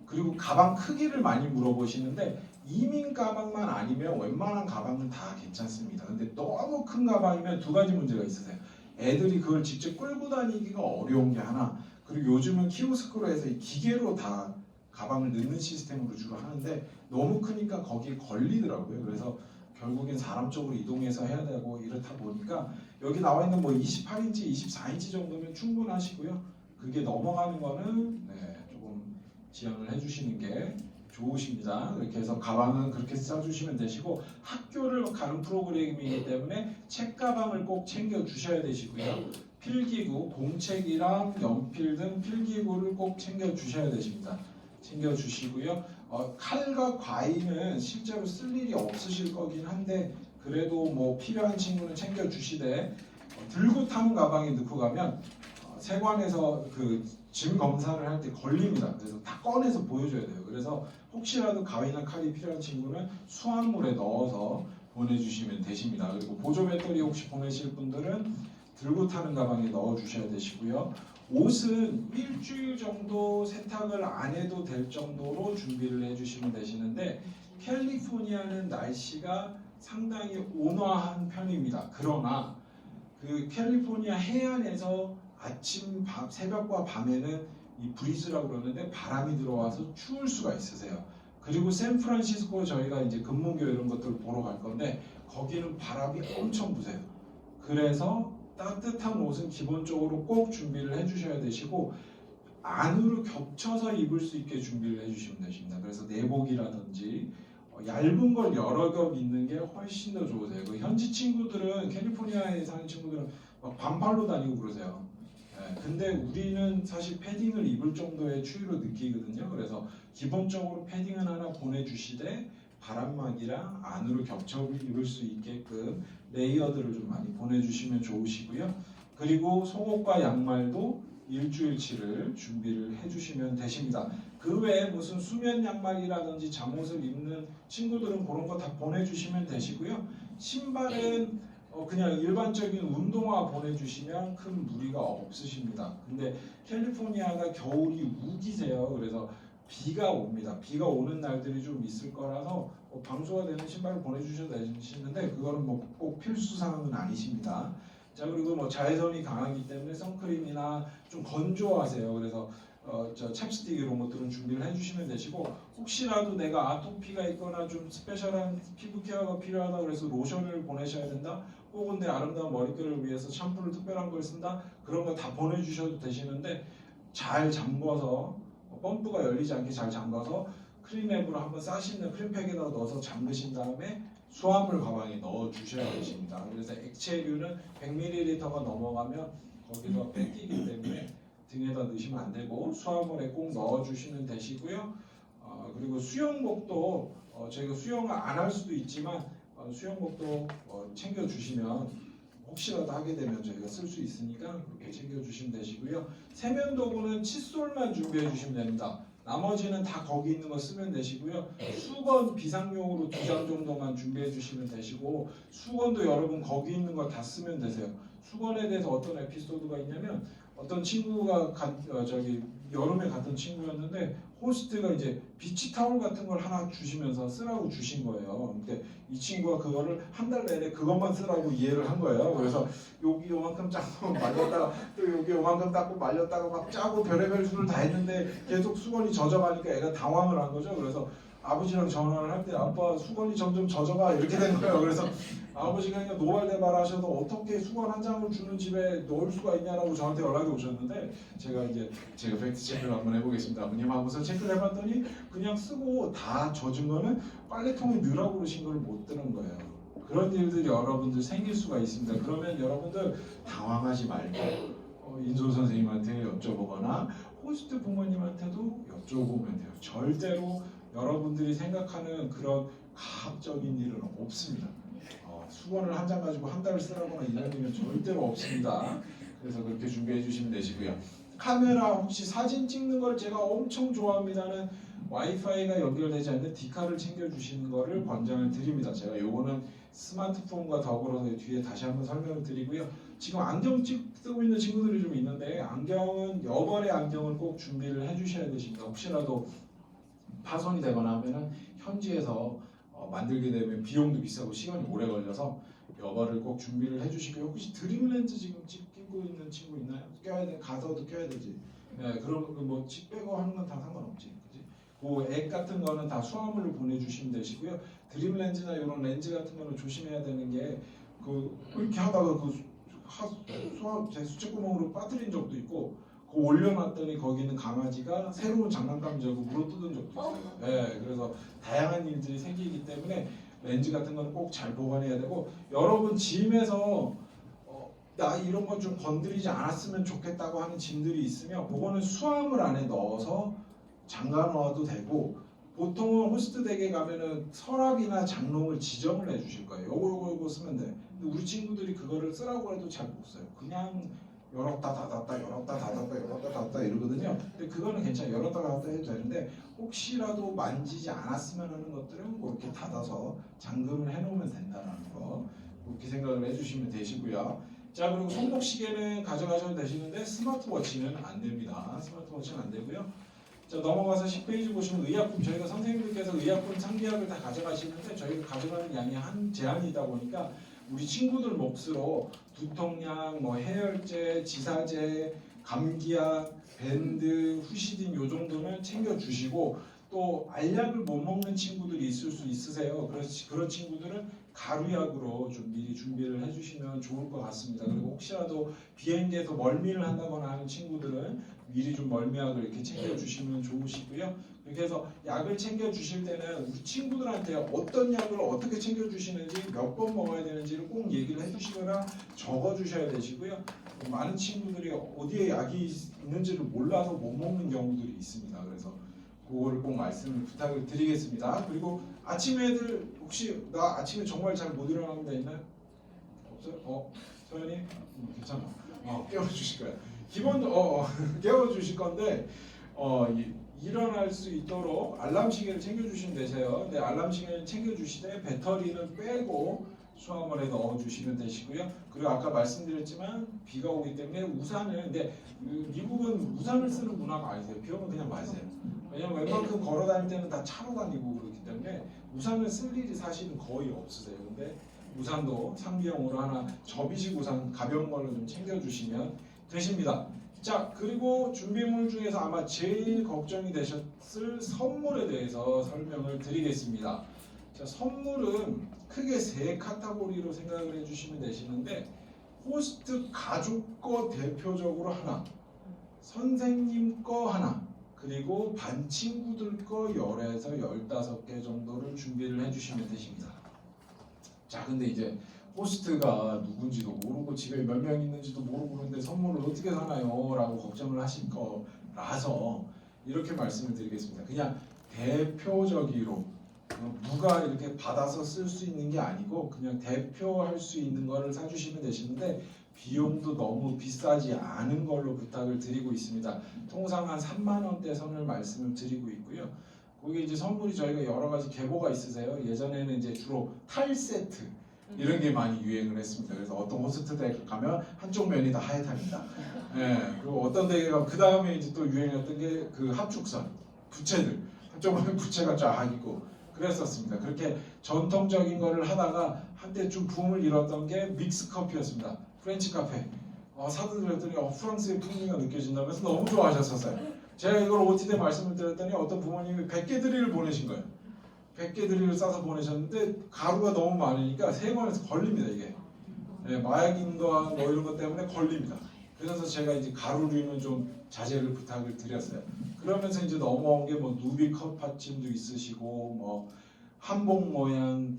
그리고 가방 크기를 많이 물어보시는데 이민 가방만 아니면 웬만한 가방은 다 괜찮습니다. 근데 너무 큰 가방이면 두 가지 문제가 있으세요. 애들이 그걸 직접 끌고 다니기가 어려운 게 하나, 그리고 요즘은 키오스크로 해서 이 기계로 다 가방을 넣는 시스템으로 주로 하는데 너무 크니까 거기에 걸리더라고요. 그래서 결국엔 사람 쪽으로 이동해서 해야 되고 이렇다 보니까 여기 나와 있는 뭐 28인치, 24인치 정도면 충분하시고요. 그게 넘어가는 거는 조금 지양을 해주시는 게 좋으십니다. 그렇게 해서 가방은 그렇게 싸주시면 되시고, 학교를 가는 프로그램이기 때문에 책 가방을 꼭 챙겨 주셔야 되시고요. 필기구, 공책이랑 연필 등 필기구를 꼭 챙겨 주셔야 되십니다. 챙겨 주시고요. 칼과 과일은 실제로 쓸 일이 없으실 거긴 한데 그래도 뭐 필요한 친구는 챙겨 주시되, 들고 타는 가방에 넣고 가면 세관에서 그 짐 검사를 할 때 걸립니다. 그래서 다 꺼내서 보여줘야 돼요. 그래서 혹시라도 가위나 칼이 필요한 친구는 수확물에 넣어서 보내주시면 되십니다. 그리고 보조 배터리 혹시 보내실 분들은 들고 타는 가방에 넣어주셔야 되시고요. 옷은 일주일 정도 세탁을 안 해도 될 정도로 준비를 해주시면 되시는데, 캘리포니아는 날씨가 상당히 온화한 편입니다. 그러나 그 캘리포니아 해안에서 아침, 새벽과 밤에는 이 브리즈라고 그러는데 바람이 들어와서 추울 수가 있으세요. 그리고 샌프란시스코 저희가 이제 근무교 이런 것들을 보러 갈 건데 거기는 바람이 엄청 부세요. 그래서 따뜻한 옷은 기본적으로 꼭 준비를 해주셔야 되시고, 안으로 겹쳐서 입을 수 있게 준비를 해주시면 되십니다. 그래서 내복이라든지 얇은 걸 여러 겹 입는 게 훨씬 더 좋으세요. 그 현지 친구들은, 캘리포니아에 사는 친구들은 막 반팔로 다니고 그러세요. 근데 우리는 사실 패딩을 입을 정도의 추위로 느끼거든요. 그래서 기본적으로 패딩은 하나 보내주시되 바람막이랑 안으로 겹쳐 입을 수 있게끔 레이어드를 좀 많이 보내주시면 좋으시고요. 그리고 속옷과 양말도 일주일치를 준비를 해주시면 되십니다. 그 외에 무슨 수면 양말이라든지 잠옷을 입는 친구들은 그런 거 다 보내주시면 되시고요. 신발은 그냥 일반적인 운동화 보내주시면 큰 무리가 없으십니다. 근데 캘리포니아가 겨울이 우기세요. 그래서 비가 옵니다. 비가 오는 날들이 좀 있을 거라서 방수가 되는 신발을 보내주셔도 되시는데 그거는 뭐 꼭 필수 사항은 아니십니다. 자, 그리고 뭐 자외선이 강하기 때문에 선크림이나 좀 건조하세요. 그래서 찹스틱 이런 것들은 준비를 해주시면 되시고, 혹시라도 내가 아토피가 있거나 좀 스페셜한 피부 케어가 필요하다 그래서 로션을 보내셔야 된다, 혹은 내 아름다운 머릿결을 위해서 샴푸를 특별한 걸 쓴다, 그런 거 다 보내주셔도 되시는데 잘 잠궈서, 펌프가 열리지 않게 잘 잠가서 크림앱으로 한번 싸시는 크림팩에다 넣어서 잠그신 다음에 수화물 가방에 넣어 주셔야 되십니다. 그래서 액체류는 100ml가 넘어가면 거기서 뺏기기 때문에 등에다 넣으시면 안 되고 수화물에 꼭 넣어 주시면 되시고요. 그리고 수영복도 저희가 수영을 안 할 수도 있지만 수영복도 챙겨 주시면 혹시라도 하게 되면 저희가 쓸 수 있으니까 그렇게 챙겨 주시면 되시고요. 세면도구는 칫솔만 준비해 주시면 됩니다. 나머지는 다 거기 있는 거 쓰면 되시고요. 수건 비상용으로 2장 정도만 준비해 주시면 되시고, 수건도 여러분 거기 있는 거 다 쓰면 되세요. 수건에 대해서 어떤 에피소드가 있냐면, 어떤 친구가 여름에 갔던 친구였는데 호스트가 이제 비치 타올 같은 걸 하나 주시면서 쓰라고 주신 거예요. 근데 이 친구가 그거를 한 달 내내 그것만 쓰라고 이해를 한 거예요. 그래서 여기 요만큼 짜고 말렸다가 또 여기 요만큼 닦고 말렸다가 막 짜고 별의별 수를 다 했는데 계속 수건이 젖어가니까 애가 당황을 한 거죠. 그래서 아버지랑 전화를 할 때 아빠 수건이 점점 젖어가 이렇게 된 거예요. 그래서 아버지가 그냥 노발대발 하셔서 어떻게 수건 한 장을 주는 집에 넣을 수가 있냐라고 저한테 연락이 오셨는데 제가 팩트 체크를 한번 해보겠습니다. 아버님 하고서 체크를 해봤더니 그냥 쓰고 다 젖은 거는 빨래통에 넣으라고 그러신 걸 못 들은 거예요. 그런 일들이 여러분들 생길 수가 있습니다. 그러면 여러분들 당황하지 말고 인솔 선생님한테 여쭤보거나 호스트 부모님한테도 여쭤보면 돼요. 절대로 여러분들이 생각하는 그런 가학적인 일은 없습니다. 수건을 한 장 가지고 한 달을 쓰라거나 이런 일은 절대로 없습니다. 그래서 그렇게 준비해 주시면 되시고요. 카메라 혹시 사진 찍는 걸 제가 엄청 좋아합니다는 와이파이가 연결되지 않는 디카를 챙겨주시는 거를 권장을 드립니다. 제가 요거는 스마트폰과 더불어서 뒤에 다시 한번 설명을 드리고요. 지금 안경 쓰고 있는 친구들이 좀 있는데 안경은 여벌의 안경을 꼭 준비를 해주셔야 되십니다. 혹시라도 파손이 되거나 하면은 현지에서 만들게 되면 비용도 비싸고 시간이 오래 걸려서 여벌을 꼭 준비를 해주시고요. 혹시 드림 렌즈 지금 끼고 있는 친구 있나요? 껴야 돼. 가서도 껴야 되지. 네, 그럼 뭐칩 빼고 하는 건 다 상관없지. 그지? 그 액 같은 거는 다 수화물로 보내주시면 되시고요. 드림 렌즈나 이런 렌즈 같은 거는 조심해야 되는 게 이렇게 하다가 제 수채구멍으로 빠뜨린 적도 있고 올려놨더니 거기는 강아지가 새로운 장난감 들고 물어뜯은 적도 있어요. 네, 그래서 다양한 일들이 생기기 때문에 렌즈 같은 거는 꼭 잘 보관해야 되고 여러분 짐에서 나 이런 거 좀 건드리지 않았으면 좋겠다고 하는 짐들이 있으면 그거는 수화물 안에 넣어서 잠가 놓아도 되고 보통은 호스트 댁에 가면은 서랍이나 장롱을 지정을 해주실 거예요. 요거 쓰면 돼. 근데 우리 친구들이 그거를 쓰라고 해도 잘 못 써요. 그냥 열었다 닫았다 열었다 닫았다 열었다 닫았다 이러거든요. 근데 그거는 괜찮아요. 열었다 닫았다 해도 되는데 혹시라도 만지지 않았으면 하는 것들은 뭐 이렇게 닫아서 잠금을 해놓으면 된다는 거 그렇게 생각을 해주시면 되시고요. 자 그리고 손목시계는 가져가셔도 되시는데 스마트워치는 안 됩니다. 스마트워치는 안 되고요. 자 넘어가서 10페이지 보시면 의약품 저희가 선생님들께서 의약품 상비약을 다 가져가시는데 저희가 가져가는 양이 한 제한이 있다 보니까 우리 친구들 몫으로 두통약, 뭐 해열제, 지사제, 감기약, 밴드, 후시딘 요 정도는 챙겨주시고 또 알약을 못 먹는 친구들이 있을 수 있으세요. 그래서 그런 친구들은 가루약으로 좀 미리 준비를 해주시면 좋을 것 같습니다. 그리고 혹시라도 비행기에서 멀미를 한다거나 하는 친구들은 미리 좀 멀미약을 이렇게 챙겨주시면 좋으시고요. 그렇게 해서 약을 챙겨주실 때는 우리 친구들한테 어떤 약을 어떻게 챙겨주시는지 몇 번 먹어야 되는지를 꼭 얘기를 해주시거나 적어주셔야 되시고요. 많은 친구들이 어디에 약이 있는지를 몰라서 못 먹는 경우들이 있습니다. 그래서 그거를 꼭 말씀을 부탁을 드리겠습니다. 그리고 아침 애들 혹시 나 아침에 정말 잘 못 일어나는 데 있나요? 없어요? 서연이? 괜찮아. 깨워주실 거예요. 기본 깨워주실 건데 일어날 수 있도록 알람 시계를 챙겨주시면 되세요. 근데 알람 시계를 챙겨주시되 배터리는 빼고 수화물에 넣어주시면 되시고요. 그리고 아까 말씀드렸지만 비가 오기 때문에 우산을 근데 미국은 우산을 쓰는 문화가 아니세요. 비 오면 그냥 마세요. 왜냐면 웬만큼 걸어 다닐 때는 다 차로 다니고 그렇기 때문에 우산을 쓸 일이 사실은 거의 없으세요. 근데 우산도 상비용으로 하나 접이식 우산 가벼운 걸로 좀 챙겨주시면 되십니다. 자 그리고 준비물 중에서 아마 제일 걱정이 되셨을 선물에 대해서 설명을 드리겠습니다. 자 선물은 크게 세 카테고리로 생각을 해주시면 되시는데 호스트 가족 거 대표적으로 하나, 선생님 거 하나, 그리고 반 친구들 거 10에서 15개 정도를 준비를 해주시면 되십니다. 자 근데 이제 호스트가 누군지도 모르고 집에 몇 명 있는지도 모르고 그런데 선물을 어떻게 사나요? 라고 걱정을 하실 거라서 이렇게 말씀을 드리겠습니다. 그냥 대표적으로 누가 이렇게 받아서 쓸 수 있는 게 아니고 그냥 대표할 수 있는 거를 사주시면 되시는데 비용도 너무 비싸지 않은 걸로 부탁을 드리고 있습니다. 통상 한 3만 원대 선을 말씀을 드리고 있고요. 거기 이제 선물이 저희가 여러 가지 계보가 있으세요. 예전에는 이제 주로 탈 세트 이런 게 많이 유행을 했습니다. 그래서 어떤 호스트 댁 가면 한쪽 면이 다 하얗답니다. 그리고 어떤 댁에 가면 그 다음에 이제 또 유행했던 게 그 합축선, 부채들 한쪽은 부채가 쫙 있고 그랬었습니다. 그렇게 전통적인 거를 하다가 한때 좀 붐을 이뤘던 게 믹스 커피였습니다. 프렌치 카페. 사드드렸더니 프랑스의 풍미가 느껴진다면서 너무 좋아하셨었어요. 제가 이걸 OT에 말씀을 드렸더니 어떤 부모님이 100개 드릴을 보내신 거예요. 100개 드릴을 싸서 보내셨는데 가루가 너무 많으니까 세관에서 걸립니다 이게. 마약인과 뭐 이런 것 때문에 걸립니다. 그래서 제가 이제 가루류는 좀 자제를 부탁을 드렸어요. 그러면서 이제 넘어온 게 뭐 누비컵 받침도 있으시고 뭐 한복 모양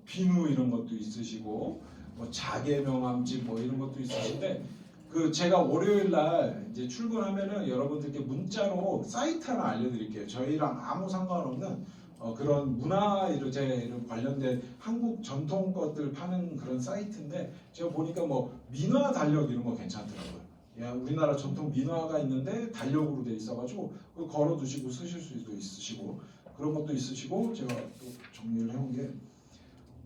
비누 이런 것도 있으시고 뭐 자개 명함집 뭐 이런 것도 있으신데 그 제가 월요일 날 이제 출근하면은 여러분들께 문자로 사이트 하나 알려드릴게요. 저희랑 아무 상관없는 그런 문화 이런 관련된 한국 전통 것들 파는 그런 사이트인데 제가 보니까 뭐 민화 달력 이런 거 괜찮더라고요. 야, 우리나라 전통 민화가 있는데 달력으로 돼 있어가지고 그거 걸어두시고 쓰실 수도 있으시고 그런 것도 있으시고 제가 또 정리를 해온 게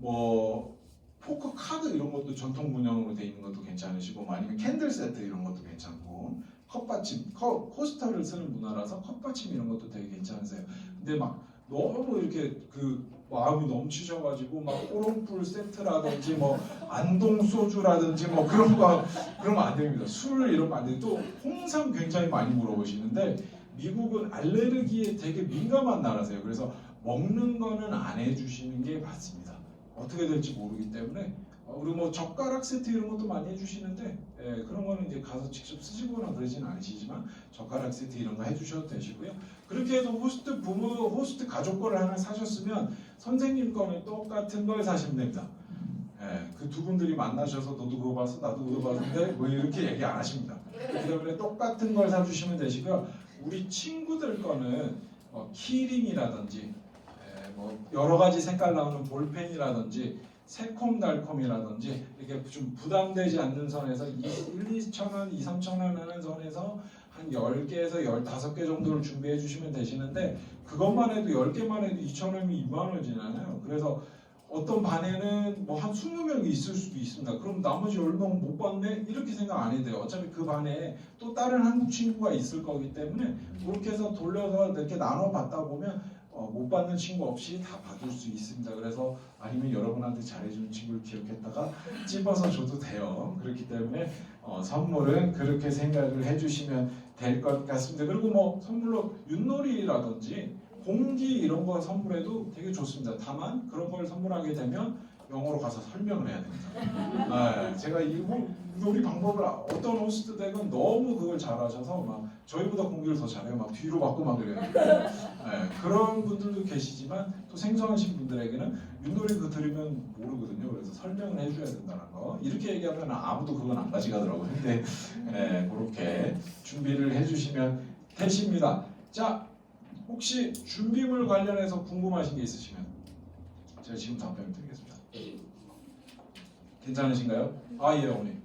뭐 포크 카드 이런 것도 전통 문양으로 돼 있는 것도 괜찮으시고 뭐 아니면 캔들 세트 이런 것도 괜찮고 컵받침, 코스터를 쓰는 문화라서 컵받침 이런 것도 되게 괜찮으세요. 근데 막 너무 이렇게 그 마음이 넘치셔가지고 막 꼬롱불 세트라든지 뭐 안동 소주라든지 뭐 그런 거 안 됩니다. 술 이런 거 안 돼요. 또 홍삼 굉장히 많이 물어보시는데 미국은 알레르기에 되게 민감한 나라세요. 그래서 먹는 거는 안 해주시는 게 맞습니다. 어떻게 될지 모르기 때문에 우리 뭐 젓가락 세트 이런 것도 많이 해주시는데 그런 거는 이제 가서 직접 쓰시거나 그러지는 않으시지만 젓가락 세트 이런 거 해주셔도 되시고요. 그렇게 해서 호스트 부모, 호스트 가족 거를 하나 사셨으면 선생님 거는 똑같은 걸 사시면 됩니다. 그 두 분들이 만나셔서 너도 그거 봤어, 나도 그거 봤는데 뭐 이렇게 얘기 안 하십니다. 그렇기 때문에 똑같은 걸 사주시면 되시고요. 우리 친구들 거는 키링이라든지 뭐 여러 가지 색깔 나오는 볼펜이라든지 새콤달콤이라든지 이렇게 좀 부담되지 않는 선에서 1, 2,000원, 2, 3,000원 하는 선에서 한 10개에서 15개 정도를 준비해 주시면 되시는데 그것만 해도 10개만 해도 2,000원이면 2만 원이잖아요. 그래서 어떤 반에는 뭐 한 20명이 있을 수도 있습니다. 그럼 나머지 10명 못 봤네? 이렇게 생각 안 해도 돼요. 어차피 그 반에 또 다른 한국 친구가 있을 거기 때문에 그렇게 해서 돌려서 이렇게 나눠 받다 보면 못 받는 친구 없이 다 받을 수 있습니다. 그래서 아니면 여러분한테 잘해주는 친구를 기억했다가 찝어서 줘도 돼요. 그렇기 때문에 선물은 그렇게 생각을 해주시면 될 것 같습니다. 그리고 뭐 선물로 윷놀이라든지 공기 이런 거 선물해도 되게 좋습니다. 다만 그런 걸 선물하게 되면 영어로 가서 설명을 해야 됩니다. 제가 이 윷놀이 방법을 어떤 호스트 댁은 너무 그걸 잘하셔서 막 저희보다 공기를 더 잘해요. 막 뒤로 받고 막 그래요. 그런 분들도 계시지만 또 생소하신 분들에게는 윷놀이 그거 들으면 모르거든요. 그래서 설명을 해줘야 된다는 거. 이렇게 얘기하면 아무도 그건 안 가져가더라고요. 근데 그렇게 준비를 해주시면 되십니다. 자, 혹시 준비물 관련해서 궁금하신 게 있으시면 제가 지금 답변을 드리겠습니다. 괜찮으신가요? 예, 어머니.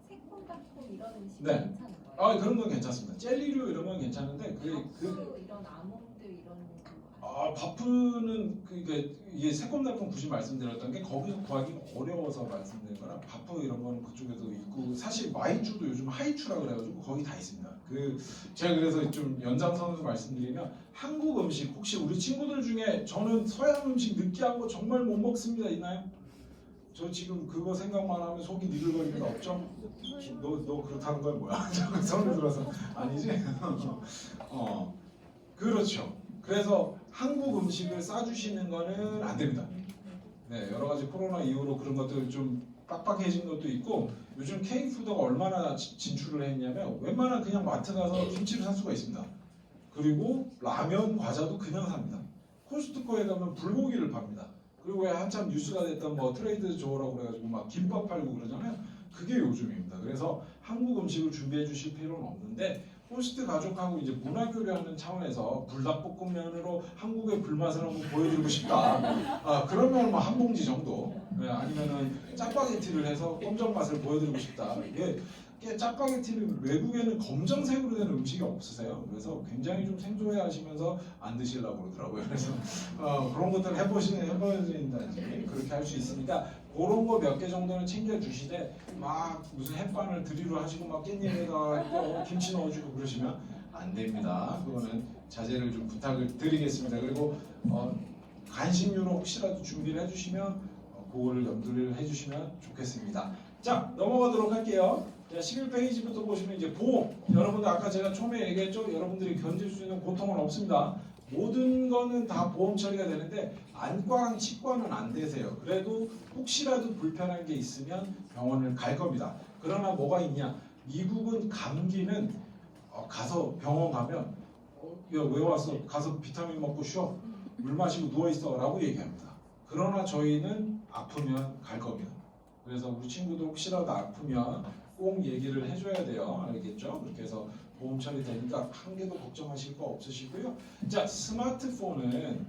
새콤달콤 이런 음식 네. 괜찮은가요? 그런 건 괜찮습니다. 젤리류 이런 건 괜찮은데 바프 이런 아몬드 이런 거 바프는 이게 새콤달콤 굳이 말씀드렸던 게 거기서 구하기 어려워서 말씀드린 거라 바프 이런 거는 그쪽에도 있고 사실 마이쮸도 요즘 하이츄라 그래가지고 거기 다 있습니다. 제가 그래서 좀 연장선으로 말씀드리면 한국 음식 혹시 우리 친구들 중에 저는 서양 음식 느끼한 거 정말 못 먹습니다 있나요? 저 지금 그거 생각만 하면 속이 니글거리는 거 없죠? 너 그렇다는 건 뭐야? 손을 들어서 아니지? 그렇죠. 그래서 한국 음식을 싸주시는 거는 안 됩니다. 여러 가지 코로나 이후로 그런 것들 좀 빡빡해진 것도 있고 요즘 K푸드가 얼마나 진출을 했냐면 웬만한 그냥 마트 가서 김치를 살 수가 있습니다. 그리고 라면, 과자도 그냥 삽니다. 코스트코에 가면 불고기를 팝니다. 그리고 왜 한참 뉴스가 됐던 뭐 트레이드 조어라고 그래가지고 막 김밥 팔고 그러잖아요. 그게 요즘입니다. 그래서 한국 음식을 준비해 주실 필요는 없는데 호스트 가족하고 이제 문화교류하는 차원에서 불닭볶음면으로 한국의 불맛을 한번 보여드리고 싶다. 그러면 뭐 한 봉지 정도. 아니면은 짜파게티를 해서 검정 맛을 보여드리고 싶다. 이게 짜파게티는 외국에는 검정색으로 된 음식이 없으세요. 그래서 굉장히 좀 생소해하시면서 안 드시려고 그러더라고요. 그래서 그런 것들 해보신다든지 그렇게 할 수 있으니까 그런 거 몇 개 정도는 챙겨주시되 막 무슨 햇반을 드리러 하시고 막 깻잎에다 김치 넣어주고 그러시면 안 됩니다. 그거는 자제를 좀 부탁을 드리겠습니다. 그리고 간식류로 혹시라도 준비를 해주시면 그거를 염두를 해주시면 좋겠습니다. 자, 넘어가도록 할게요. 자, 11페이지부터 보시면 이제 보험. 여러분들 아까 제가 처음에 얘기했죠. 여러분들이 견딜 수 있는 고통은 없습니다. 모든 거는 다 보험 처리가 되는데 안과랑 치과는 안 되세요. 그래도 혹시라도 불편한 게 있으면 병원을 갈 겁니다. 그러나 뭐가 있냐? 미국은 감기는 가서 병원 가면 야, 왜 왔어? 가서 비타민 먹고 쉬어. 물 마시고 누워있어 라고 얘기합니다. 그러나 저희는 아프면 갈 겁니다. 그래서 우리 친구들 혹시라도 아프면 꼭 얘기를 해줘야 돼요. 알겠죠? 그렇게 해서 보험 처리되니까 한 개도 걱정하실 거 없으시고요. 자, 스마트폰은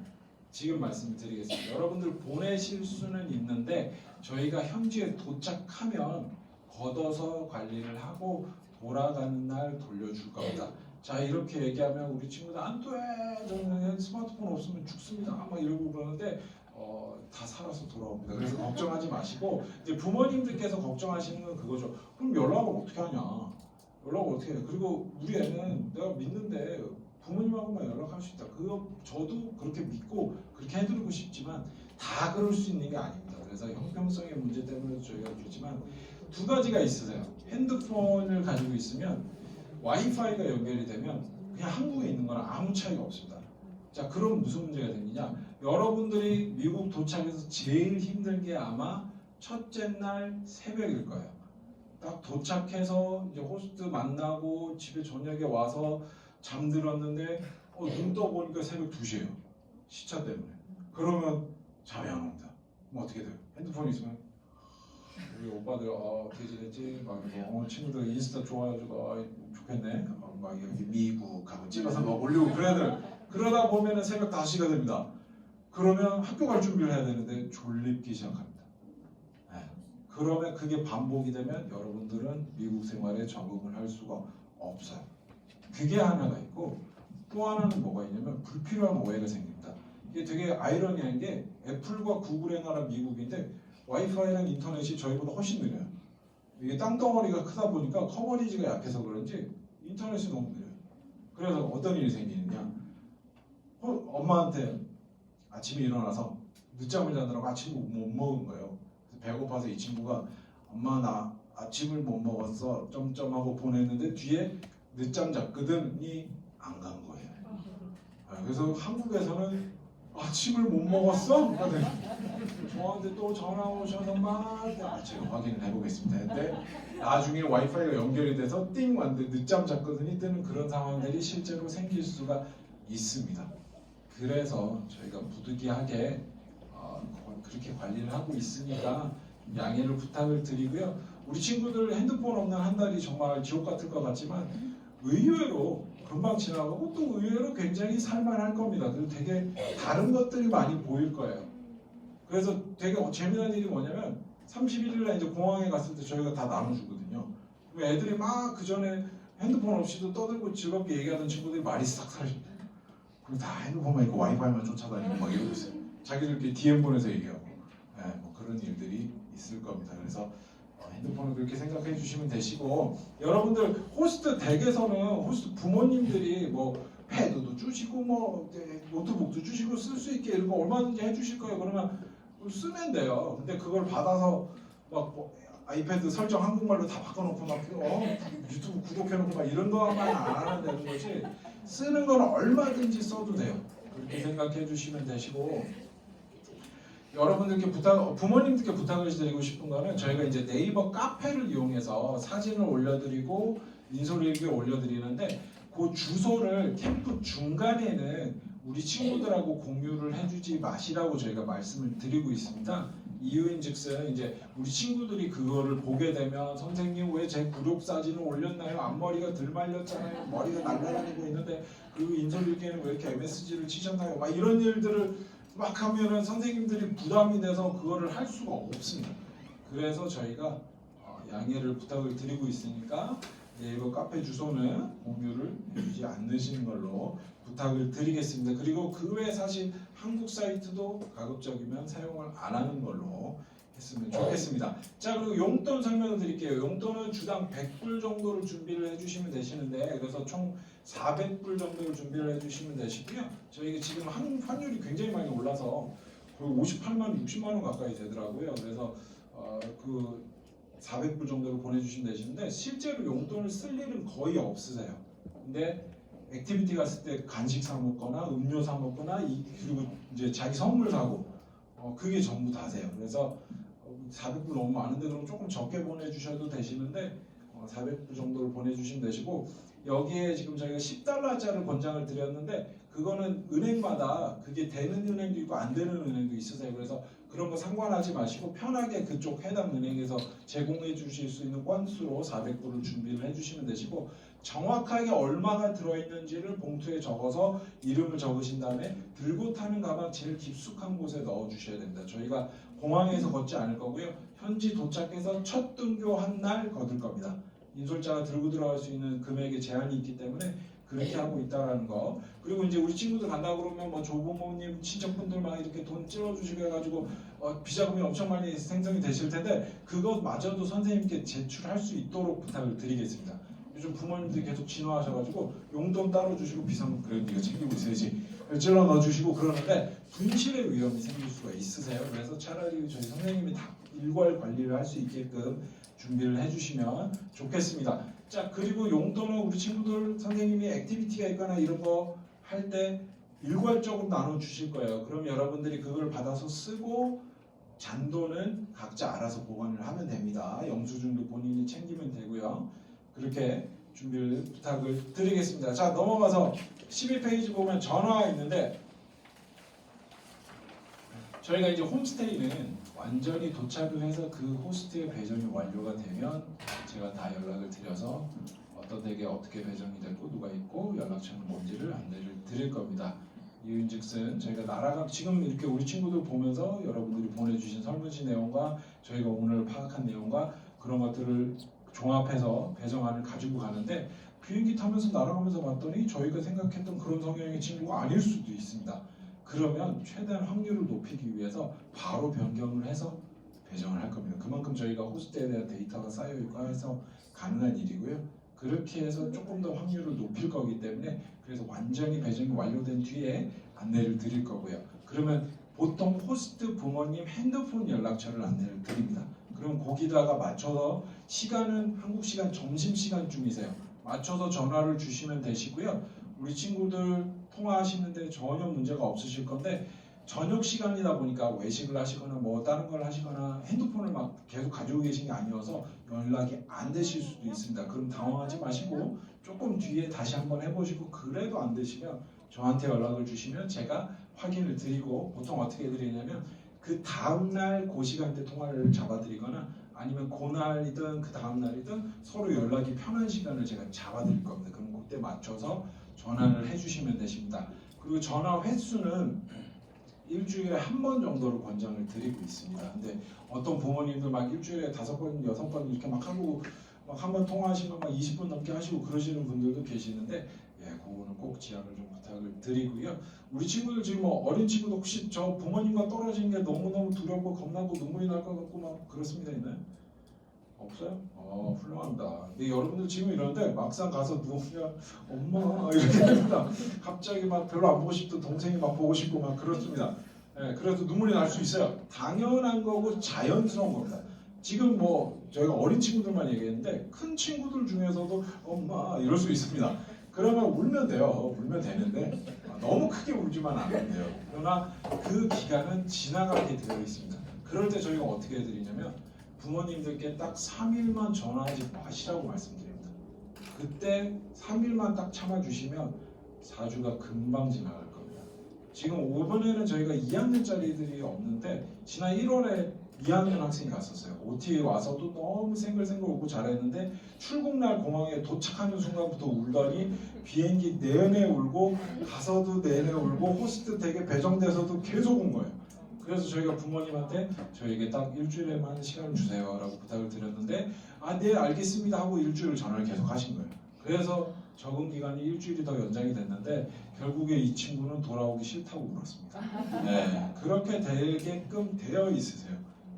지금 말씀드리겠습니다. 여러분들 보내실 수는 있는데 저희가 현지에 도착하면 걷어서 관리를 하고 돌아가는 날 돌려줄 겁니다. 자 이렇게 얘기하면 우리 친구들 안돼 저는 스마트폰 없으면 죽습니다 막 이러고 그러는데 다 살아서 돌아옵니다. 그래서 걱정하지 마시고 이제 부모님들께서 걱정하시는 건 그거죠. 그럼 연락을 어떻게 하냐? 연락을 어떻게 해? 그리고 우리 애는 내가 믿는데 부모님하고만 연락할 수 있다. 그거 저도 그렇게 믿고 그렇게 해드리고 싶지만 다 그럴 수 있는 게 아닙니다. 그래서 형평성의 문제 때문에 저희가 그렇지만 두 가지가 있으세요. 핸드폰을 가지고 있으면 와이파이가 연결이 되면 그냥 한국에 있는 거랑 아무 차이가 없습니다. 자, 그럼 무슨 문제가 생기냐? 여러분들이 미국 도착해서 제일 힘든 게 아마 첫째 날 새벽일 거예요. 딱 도착해서 이제 호스트 만나고 집에 저녁에 와서 잠들었는데 눈 떠보니까 새벽 2시예요. 시차 때문에. 그러면 잠이 안 옵니다. 그럼 어떻게 돼요? 핸드폰이 있으면 우리 오빠들 어떻게 지냈지? 막 친구들 인스타 좋아가지고 좋겠네. 막 여기 미국 하고 찍어서 막 올리고 그래야 돼. 그러다 보면은 새벽 5시가 됩니다. 그러면 학교 갈 준비를 해야 되는데 졸립기 시작합니다. 네. 그러면 그게 반복이 되면 여러분들은 미국 생활에 적응을 할 수가 없어요. 그게 하나가 있고 또 하나는 뭐가 있냐면 불필요한 오해가 생깁니다. 이게 되게 아이러니한 게 애플과 구글의 나라 미국인데 와이파이랑 인터넷이 저희보다 훨씬 느려요. 이게 땅덩어리가 크다 보니까 커버리지가 약해서 그런지 인터넷이 너무 느려요. 그래서 어떤 일이 생기느냐? 엄마한테 아침에 일어나서 늦잠을 자느라고 아침을 못 먹은 거예요. 배고파서 이 친구가 엄마 나 아침을 못 먹었어 점점하고 보냈는데 뒤에 늦잠 잤거든이 안 간 거예요. 그래서 한국에서는 아침을 못 먹었어? 하더니 저한테 또 전화 오셔서 막 제가 확인을 해보겠습니다. 근데 나중에 와이파이가 연결이 돼서 띵 왔는데 늦잠 잤거든요 뜨는 그런 상황들이 실제로 생길 수가 있습니다. 그래서 저희가 부득이하게 그렇게 관리를 하고 있으니까 양해를 부탁을 드리고요. 우리 친구들 핸드폰 없는 한 달이 정말 지옥 같을 것 같지만 의외로 금방 지나가고 또 의외로 굉장히 살만할 겁니다. 그리고 되게 다른 것들이 많이 보일 거예요. 그래서 되게 재미난 일이 뭐냐면 31일날 이제 공항에 갔을 때 저희가 다 나눠주거든요. 그럼 애들이 막 그 전에 핸드폰 없이도 떠들고 즐겁게 얘기하던 친구들이 말이 싹 사라집니다. 그리고 다 핸드폰만 있고 와이파이만 쫓아다니고 막 이러고 있어요. 자기들끼리 DM 보내서 얘기하고 뭐 그런 일들이 있을 겁니다. 그래서 핸드폰을 그렇게 생각해 주시면 되시고 여러분들 호스트 댁에서는 호스트 부모님들이 뭐 패드도 주시고 뭐 노트북도 주시고 쓸 수 있게 이런 거 얼마든지 해주실 거예요. 그러면 쓰면 돼요. 근데 그걸 받아서 막 아이패드 설정 한국말로 다 바꿔놓고 막 유튜브 구독해놓고 막 이런 거만 안 하면 되는 거지 쓰는 건 얼마든지 써도 돼요. 그렇게 생각해 주시면 되시고 여러분들께 부모님들께 부탁을 드리고 싶은 거는 저희가 이제 네이버 카페를 이용해서 사진을 올려드리고 인솔일기를 올려드리는데 그 주소를 캠프 중간에는 우리 친구들하고 공유를 해주지 마시라고 저희가 말씀을 드리고 있습니다. 이유인즉슨 이제 우리 친구들이 그거를 보게 되면 선생님 왜 제 구독 사진을 올렸나요? 앞머리가 덜 말렸잖아요. 머리가 날라다니고 있는데 그 인솔일기에는 왜 이렇게 MSG를 치셨나요? 막 이런 일들을 막 하면은 선생님들이 부담이 돼서 그거를 할 수가 없습니다. 그래서 저희가 양해를 부탁을 드리고 있으니까 네이버 카페 주소는 공유를 해주지 않으시는 걸로 부탁을 드리겠습니다. 그리고 그 외에 사실 한국 사이트도 가급적이면 사용을 안 하는 걸로 했으면 좋겠습니다. 자, 그리고 용돈 설명을 드릴게요. 용돈은 주당 100불 정도를 준비를 해주시면 되시는데 그래서 총 400불 정도를 준비를 해주시면 되시고요. 저희가 지금 환율이 굉장히 많이 올라서 거의 58만, 60만 원 가까이 되더라고요. 그래서 그 400불 정도를 보내주시면 되시는데 실제로 용돈을 쓸 일은 거의 없으세요. 근데 액티비티 갔을 때 간식 사 먹거나 음료 사 먹거나 그리고 이제 자기 선물 사고 그게 전부 다세요. 그래서 400불 너무 많은데 그럼 조금 적게 보내주셔도 되시는데 400불 정도를 보내주시면 되시고 여기에 지금 저희가 10달러짜리 권장을 드렸는데 그거는 은행마다 그게 되는 은행도 있고 안 되는 은행도 있으세요. 그래서 그런 거 상관하지 마시고 편하게 그쪽 해당 은행에서 제공해 주실 수 있는 건수로 400불을 준비를 해주시면 되시고 정확하게 얼마가 들어있는지를 봉투에 적어서 이름을 적으신 다음에 들고 타는 가방 제일 깊숙한 곳에 넣어 주셔야 됩니다. 저희가 공항에서 걷지 않을 거고요. 현지 도착해서 첫 등교한 날 거둘 겁니다. 인솔자가 들고 들어갈 수 있는 금액에 제한이 있기 때문에 그렇게 하고 있다라는 거. 그리고 이제 우리 친구들 간다 그러면 뭐 조부모님 친척분들 막 이렇게 돈 찔러주시고 해가지고 비자금이 엄청 많이 생성이 되실 텐데 그것마저도 선생님께 제출할 수 있도록 부탁을 드리겠습니다. 요즘 부모님들이 계속 진화하셔가지고 용돈 따로 주시고 비상금 그래도 네가 챙기고 있어야지 찔러 넣어주시고 그러는데 분실의 위험이 생길 수가 있으세요. 그래서 차라리 저희 선생님이 다 일괄 관리를 할 수 있게끔 준비를 해주시면 좋겠습니다. 자, 그리고 용돈은 우리 친구들 선생님이 액티비티가 있거나 이런 거 할 때 일괄적으로 나눠 주실 거예요. 그럼 여러분들이 그걸 받아서 쓰고 잔돈은 각자 알아서 보관을 하면 됩니다. 영수증도 본인이 챙기면 되고요. 그렇게 준비를 부탁을 드리겠습니다. 자, 넘어가서 12페이지 보면 전화가 있는데 저희가 이제 홈스테이는 완전히 도착을 해서 그 호스트의 배정이 완료가 되면 제가 다 연락을 드려서 어떤 댁에 어떻게 배정이 됐고 누가 있고 연락처는 뭔지를 안내를 드릴 겁니다. 이유인즉슨 저희가 나라가 지금 이렇게 우리 친구들 보면서 여러분들이 보내주신 설문지 내용과 저희가 오늘 파악한 내용과 그런 것들을 종합해서 배정안을 가지고 가는데 비행기 타면서 날아가면서 봤더니 저희가 생각했던 그런 성향의 친구가 아닐 수도 있습니다. 그러면 최대한 확률을 높이기 위해서 바로 변경을 해서 배정을 할 겁니다. 그만큼 저희가 호스트에 대한 데이터가 쌓여있고 해서 가능한 일이고요. 그렇게 해서 조금 더 확률을 높일 거기 때문에 그래서 완전히 배정이 완료된 뒤에 안내를 드릴 거고요. 그러면 보통 호스트 부모님 핸드폰 연락처를 안내를 드립니다. 그럼 거기다가 맞춰서 시간은 한국 시간 점심시간쯤이세요. 맞춰서 전화를 주시면 되시고요. 우리 친구들 통화하시는데 전혀 문제가 없으실 건데 저녁 시간이다 보니까 외식을 하시거나 뭐 다른 걸 하시거나 핸드폰을 막 계속 가지고 계신 게 아니어서 연락이 안 되실 수도 있습니다. 그럼 당황하지 마시고 조금 뒤에 다시 한번 해보시고 그래도 안 되시면 저한테 연락을 주시면 제가 확인을 드리고 보통 어떻게 드리냐면 그 다음날 그 시간대 통화를 잡아드리거나 아니면 그날이든 그 다음날이든 서로 연락이 편한 시간을 제가 잡아드릴 겁니다. 그럼 그때 맞춰서 전화를 해주시면 되십니다. 그리고 전화 횟수는 일주일에 한 번 정도로 권장을 드리고 있습니다. 근데 어떤 부모님들 막 일주일에 5번, 6번 이렇게 막 하고 막 한 번 통화하시면 막 20분 넘게 하시고 그러시는 분들도 계시는데 예, 그거는 꼭 지양을 좀 부탁을 드리고요. 우리 친구들 지금 뭐 어린 친구도 혹시 저 부모님과 떨어지는 게 너무너무 두렵고 겁나고 눈물이 날 것 같고 막 그렇습니다. 있나요? 없어요? 훌륭합니다. 근데 여러분들 지금 이러는데 막상 가서 누우면 엄마 이렇게 됩니다. 갑자기 막 별로 안 보고 싶던 동생이 막 보고 싶고 막 그렇습니다. 예, 그래도 눈물이 날 수 있어요. 당연한 거고 자연스러운 겁니다. 지금 뭐 저희가 어린 친구들만 얘기했는데 큰 친구들 중에서도 엄마 이럴 수 있습니다. 그러면 울면 돼요. 울면 되는데 너무 크게 울지만 않으면 돼요. 그러나 그 기간은 지나가게 되어 있습니다. 그럴 때 저희가 어떻게 해드리냐면 부모님들께 딱 3일만 전화하지 마시라고 말씀드립니다. 그때 3일만 딱 참아주시면 4주가 금방 지나갈 겁니다. 지금 이번에는 저희가 2학년짜리들이 없는데 지난 1월에 2학년 학생이 갔었어요. OT에 와서도 너무 생글생글 울고 잘했는데 출국날 공항에 도착하는 순간부터 울더니 비행기 내내 울고 가서도 내내 울고 호스트 댁에 배정돼서도 계속 운 거예요. 그래서 저희가 부모님한테 저에게 딱 일주일에만 시간을 주세요 라고 부탁을 드렸는데 네 알겠습니다 하고 일주일 전화를 계속 하신 거예요. 그래서 적응 기간이 일주일이 더 연장이 됐는데 결국에 이 친구는 돌아오기 싫다고 울었습니다. 네, 그렇게 되게끔 되어 있으세요.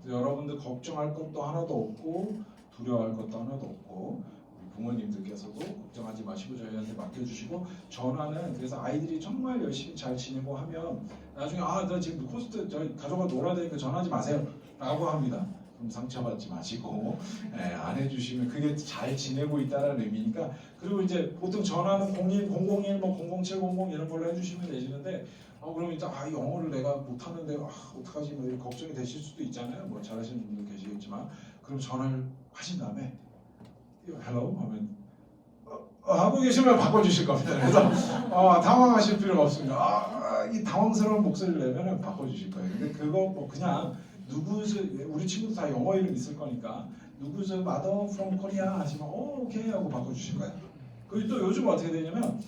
여러분들 걱정할 것도 하나도 없고 두려워할 것도 하나도 없고 우리 부모님들께서도 걱정하지 마시고 저희한테 맡겨주시고 전화는 그래서 아이들이 정말 열심히 잘 지내고 하면 나중에 나 지금 호스트 저희 가족과 놀아야 되니까 전화하지 마세요 라고 합니다. 그럼 상처받지 마시고 안 해주시면 그게 잘 지내고 있다는 의미니까. 그리고 이제 보통 전화는 01, 001, 뭐 00700 이런 걸로 해주시면 되시는데 그럼 이제 영어를 내가 못하는데 어떡하지 뭐 이렇게 걱정이 되실 수도 있잖아요. 뭐 잘하시는 분도 계시겠지만 그럼 전화를 하신 다음에 hello 하면 하고 계시면 바꿔주실 겁니다. 그래서 당황하실 필요가 없습니다. 이 당황스러운 목소리를 내면 바꿔주실 거예요. 근데 그거 뭐 그냥 우리 친구도 다 영어 이름 있을 거니까 누구's mother from Korea 하시면 오케이 하고 바꿔주실 거예요. 그리고 또 요즘 어떻게 되냐면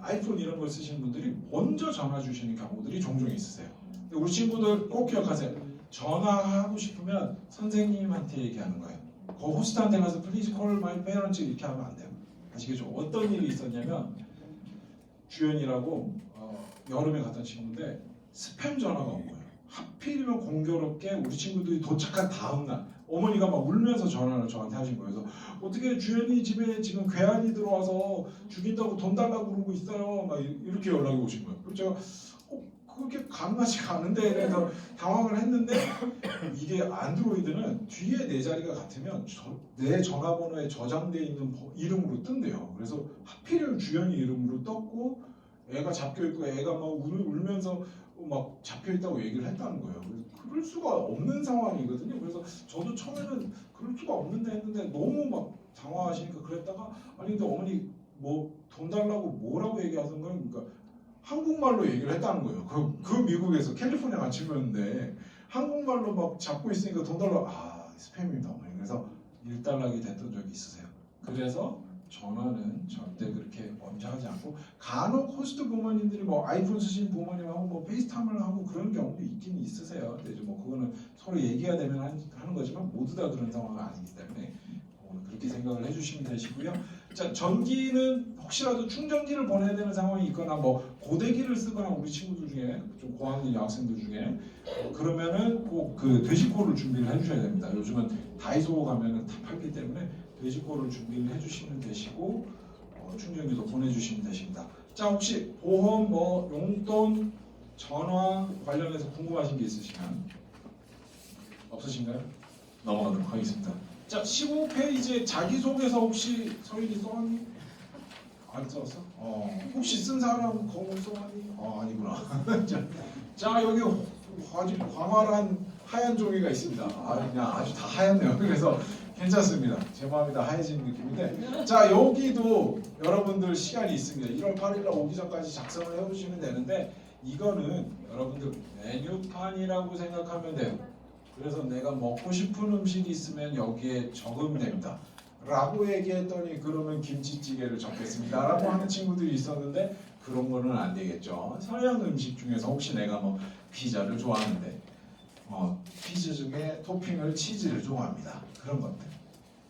아이폰 이런 걸 쓰시는 분들이 먼저 전화 주시는 경우들이 종종 있으세요. 근데 우리 친구들 꼭 기억하세요. 전화하고 싶으면 선생님한테 얘기하는 거예요. 그 호스트한테 가서 please call my parents 이렇게 하면 안 돼요. 아시겠죠? 어떤 일이 있었냐면 주연이라고 여름에 갔던 친구인데 스팸 전화가 온 거예요. 하필이면 공교롭게 우리 친구들이 도착한 다음 날 어머니가 막 울면서 전화를 저한테 하신 거예요. 그래서 어떻게 주연이 집에 지금 괴한이 들어와서 죽인다고 돈 달라고 그러고 있어요. 막 이렇게 연락이 오신 거예요. 그래서 제가 그렇게 가능하지가 않은데 그래서 당황을 했는데 이게 안드로이드는 뒤에 내 자리가 같으면 내 전화번호에 저장되어 있는 이름으로 뜬대요. 그래서 하필이면 주연이 이름으로 떴고 애가 잡혀있고 애가 막 울면서 막 잡혀있다고 얘기를 했다는 거예요. 그럴 수가 없는 상황이거든요. 그래서 저도 처음에는 그럴 수가 없는데 했는데 너무 막 당황하시니까 그랬다가 아니 근데 어머니 뭐 돈 달라고 뭐라고 얘기하던 거예요. 그러니까 한국말로 얘기를 했다는 거예요. 그 미국에서 캘리포니아 같이였는데 한국말로 막 잡고 있으니까 돈 달라고 스팸입니다 어머니. 그래서 일단락이 됐던 적이 있으세요. 그래서 전화는 절대 그렇게 엄정하지 않고 간혹 호스트 부모님들이 뭐 아이폰 쓰신 부모님하고 뭐 페이스타임을 하고 그런 경우도 있긴 있으세요. 근데 이제 뭐 그거는 서로 얘기가 되면 하는 거지만 모두 다 그런 상황은 아니기 때문에 그렇게 생각을 해주시면 되시고요. 자, 전기는 혹시라도 충전기를 보내야 되는 상황이 있거나 뭐 고데기를 쓰거나 우리 친구들 중에 좀 고학년 여학생들 중에 그러면은 꼭 그 돼지코를 준비를 해주셔야 됩니다. 요즘은 다이소 가면은 다 팔기 때문에 돼지코를 준비를 해주시면 되시고 충전기도 보내주시면 되십니다. 자, 혹시 보험, 뭐 용돈, 전화 관련해서 궁금하신 게 있으시면 없으신가요? 넘어가도록 하겠습니다. 자, 15페이지에 자기소개서 혹시 서인이 써왔니? 안 써왔어? 혹시 쓴 사람 거울 써왔니? 아니구나. 자, 여기 아주 광활한 하얀 종이가 있습니다. 그냥 아주 다 하얗네요. 그래서 괜찮습니다. 제 마음이 다 하얘지는 느낌인데, 자, 여기도 여러분들 시간이 있습니다. 1월 8일 날 오기 전까지 작성을 해오시면 되는데, 이거는 여러분들 메뉴판이라고 생각하면 돼요. 그래서 내가 먹고 싶은 음식이 있으면 여기에 적으면 됩니다. 라고 얘기했더니 그러면 김치찌개를 적겠습니다. 라고 하는 친구들이 있었는데 그런 거는 안 되겠죠. 서양 음식 중에서 혹시 내가 뭐 피자를 좋아하는데 피자 중에 토핑을 치즈를 좋아합니다. 그런 것들.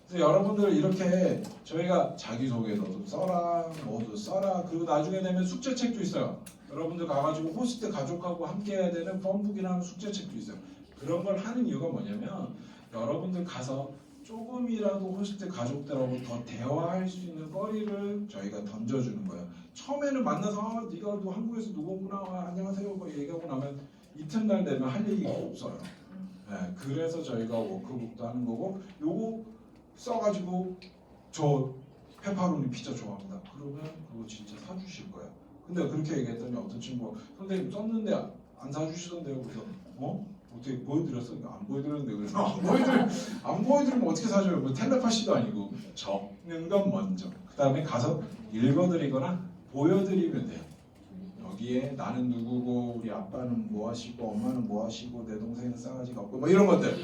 그래서 여러분들 이렇게 저희가 자기소개도 좀 써라, 뭐도 써라. 그리고 나중에 되면 숙제책도 있어요. 여러분들 가가지고 호스트 가족하고 함께 해야 되는 펌북이라는 숙제책도 있어요. 그런 걸 하는 이유가 뭐냐면 여러분들 가서 조금이라도 호스트 가족들하고 더 대화할 수 있는 거리를 저희가 던져주는 거예요. 처음에는 만나서 네가 너 한국에서 누구구나 안녕하세요 뭐 얘기하고 나면 이튿날 되면 할 얘기가 없어요. 네, 그래서 저희가 워크북도 하는 거고 요거 써가지고 저 페퍼로니 피자 좋아합니다. 그러면 그거 진짜 사주실 거예요. 근데 그렇게 얘기했더니 어떤 친구가 선생님 썼는데 안 사주시던데요. 그래서 어떻게 보여드렸어? 안 보여드렸는데 그래서 안 보여드리면 어떻게 사줘요? 뭐 텔레파시도 아니고 적는 건 먼저 그 다음에 가서 읽어드리거나 보여드리면 돼요. 여기에 나는 누구고 우리 아빠는 뭐 하시고 엄마는 뭐 하시고 내 동생은 싸가지가 없고 뭐 이런 것들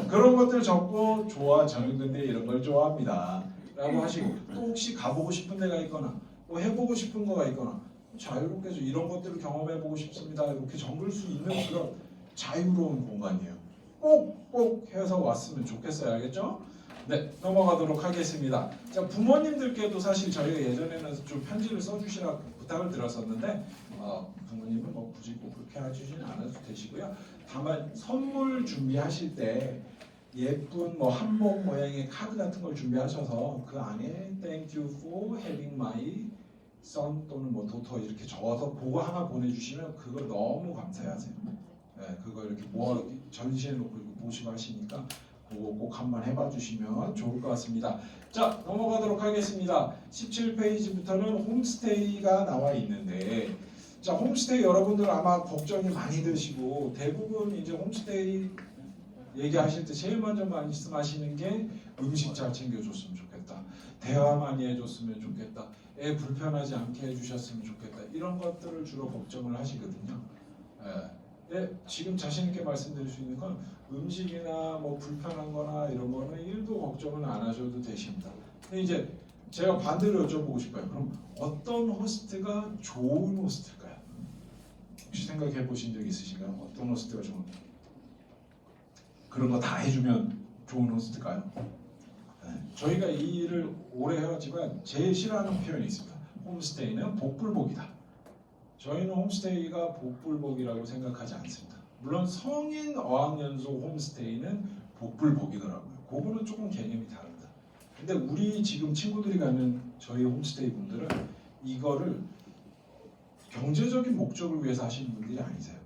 그런 것들 적고 좋아 저는 근데 이런 걸 좋아합니다 라고 하시고 또 혹시 가보고 싶은 데가 있거나 뭐 해보고 싶은 거가 있거나 자유롭게 이런 것들을 경험해보고 싶습니다 이렇게 적을 수 있는 그런 자유로운 공간이에요. 꼭 해서 왔으면 좋겠어요. 알겠죠? 네, 넘어가도록 하겠습니다. 자, 부모님들께도 사실 저희가 예전에는 좀 편지를 써주시라 부탁을 드렸었는데 부모님은 뭐 굳이 꼭 그렇게 해주지는 않아도 되시고요. 다만 선물 준비하실 때 예쁜 뭐 한복 모양의 카드 같은 걸 준비하셔서 그 안에 Thank you for having my son 또는 뭐 daughter 이렇게 적어서 그거 하나 보내주시면 그걸 너무 감사해하세요. 네, 그거 이렇게 전시해놓고 보시고 하시니까 그거 꼭 한번 해봐 주시면 좋을 것 같습니다. 자, 넘어가도록 하겠습니다. 17페이지부터는 홈스테이가 나와 있는데 자, 홈스테이 여러분들 아마 걱정이 많이 되시고 대부분 이제 홈스테이 얘기하실 때 제일 먼저 말씀하시는 게 음식 잘 챙겨줬으면 좋겠다. 대화 많이 해줬으면 좋겠다. 애 불편하지 않게 해주셨으면 좋겠다. 이런 것들을 주로 걱정을 하시거든요. 네, 지금 자신 있게 말씀드릴 수 있는 건 음식이나 뭐 불편한 거나 이런 거는 1도 걱정은 안 하셔도 되십니다. 근데 이제 제가 반대로 여쭤보고 싶어요. 그럼 어떤 호스트가 좋은 호스트일까요? 혹시 생각해 보신 적 있으신가요? 어떤 호스트가 좋은? 그런 거 다 해주면 좋은 호스트일까요? 네. 저희가 이 일을 오래 해왔지만 제일 싫어하는 표현이 있습니다. 홈스테이는 복불복이다. 저희는 홈스테이가 복불복이라고 생각하지 않습니다. 물론 성인 어학연수 홈스테이는 복불복이더라고요. 그거는 조금 개념이 다릅니다. 근데 우리 지금 친구들이 가는 저희 홈스테이 분들은 이거를 경제적인 목적을 위해서 하시는 분들이 아니세요.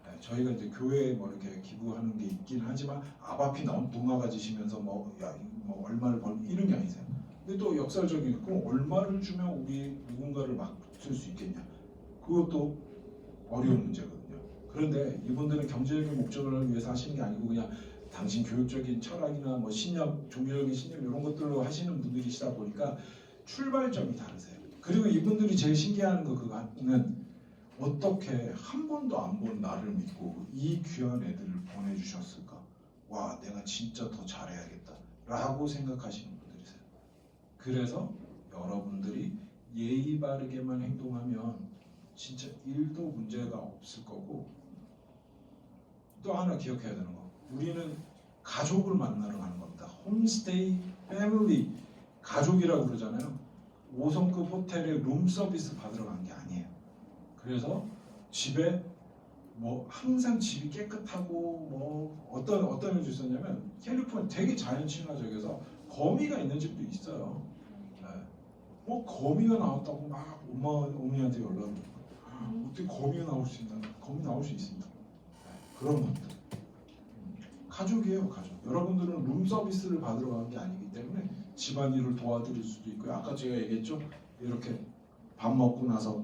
네, 저희가 이제 교회에 뭐 이렇게 기부하는 게 있긴 하지만 아바피 농아가지시면서 뭐 얼마를 벌 이런 게 아니세요. 근데 또 역설적인 있고 얼마를 주면 우리 누군가를 맡을 수 있겠냐. 그것도 어려운 문제거든요. 그런데 이분들은 경제적인 목적을 위해서 하시는 게 아니고 그냥 당신 교육적인 철학이나 뭐 신념, 종교적인 신념 이런 것들로 하시는 분들이시다 보니까 출발점이 다르세요. 그리고 이분들이 제일 신기한 그거는 어떻게 한 번도 안 본 나를 믿고 이 귀한 애들을 보내주셨을까? 와, 내가 진짜 더 잘해야겠다 라고 생각하시는 분들이세요. 그래서 여러분들이 예의 바르게만 행동하면 진짜 일도 문제가 없을 거고, 또 하나 기억해야 되는 거, 우리는 가족을 만나러 가는 겁니다. 홈스테이 패밀리, 가족이라고 그러잖아요. 5성급 호텔에 룸 서비스 받으러 간 게 아니에요. 그래서 집에 뭐 항상 집이 깨끗하고 뭐 어떤 일이 있었냐면 캘리포니아 되게 자연 친화적이어서 거미가 있는 집도 있어요. 네. 뭐 거미가 나왔다고 막 어머니한테 연락을 해요. 어떻게 거미가 나올 수 있나? 거미 나올 수 있습니다. 네. 그런 것들. 가족이에요, 가족. 여러분들은 룸 서비스를 받으러 가는 게 아니기 때문에 집안일을 도와드릴 수도 있고요. 아까 제가 얘기했죠. 이렇게 밥 먹고 나서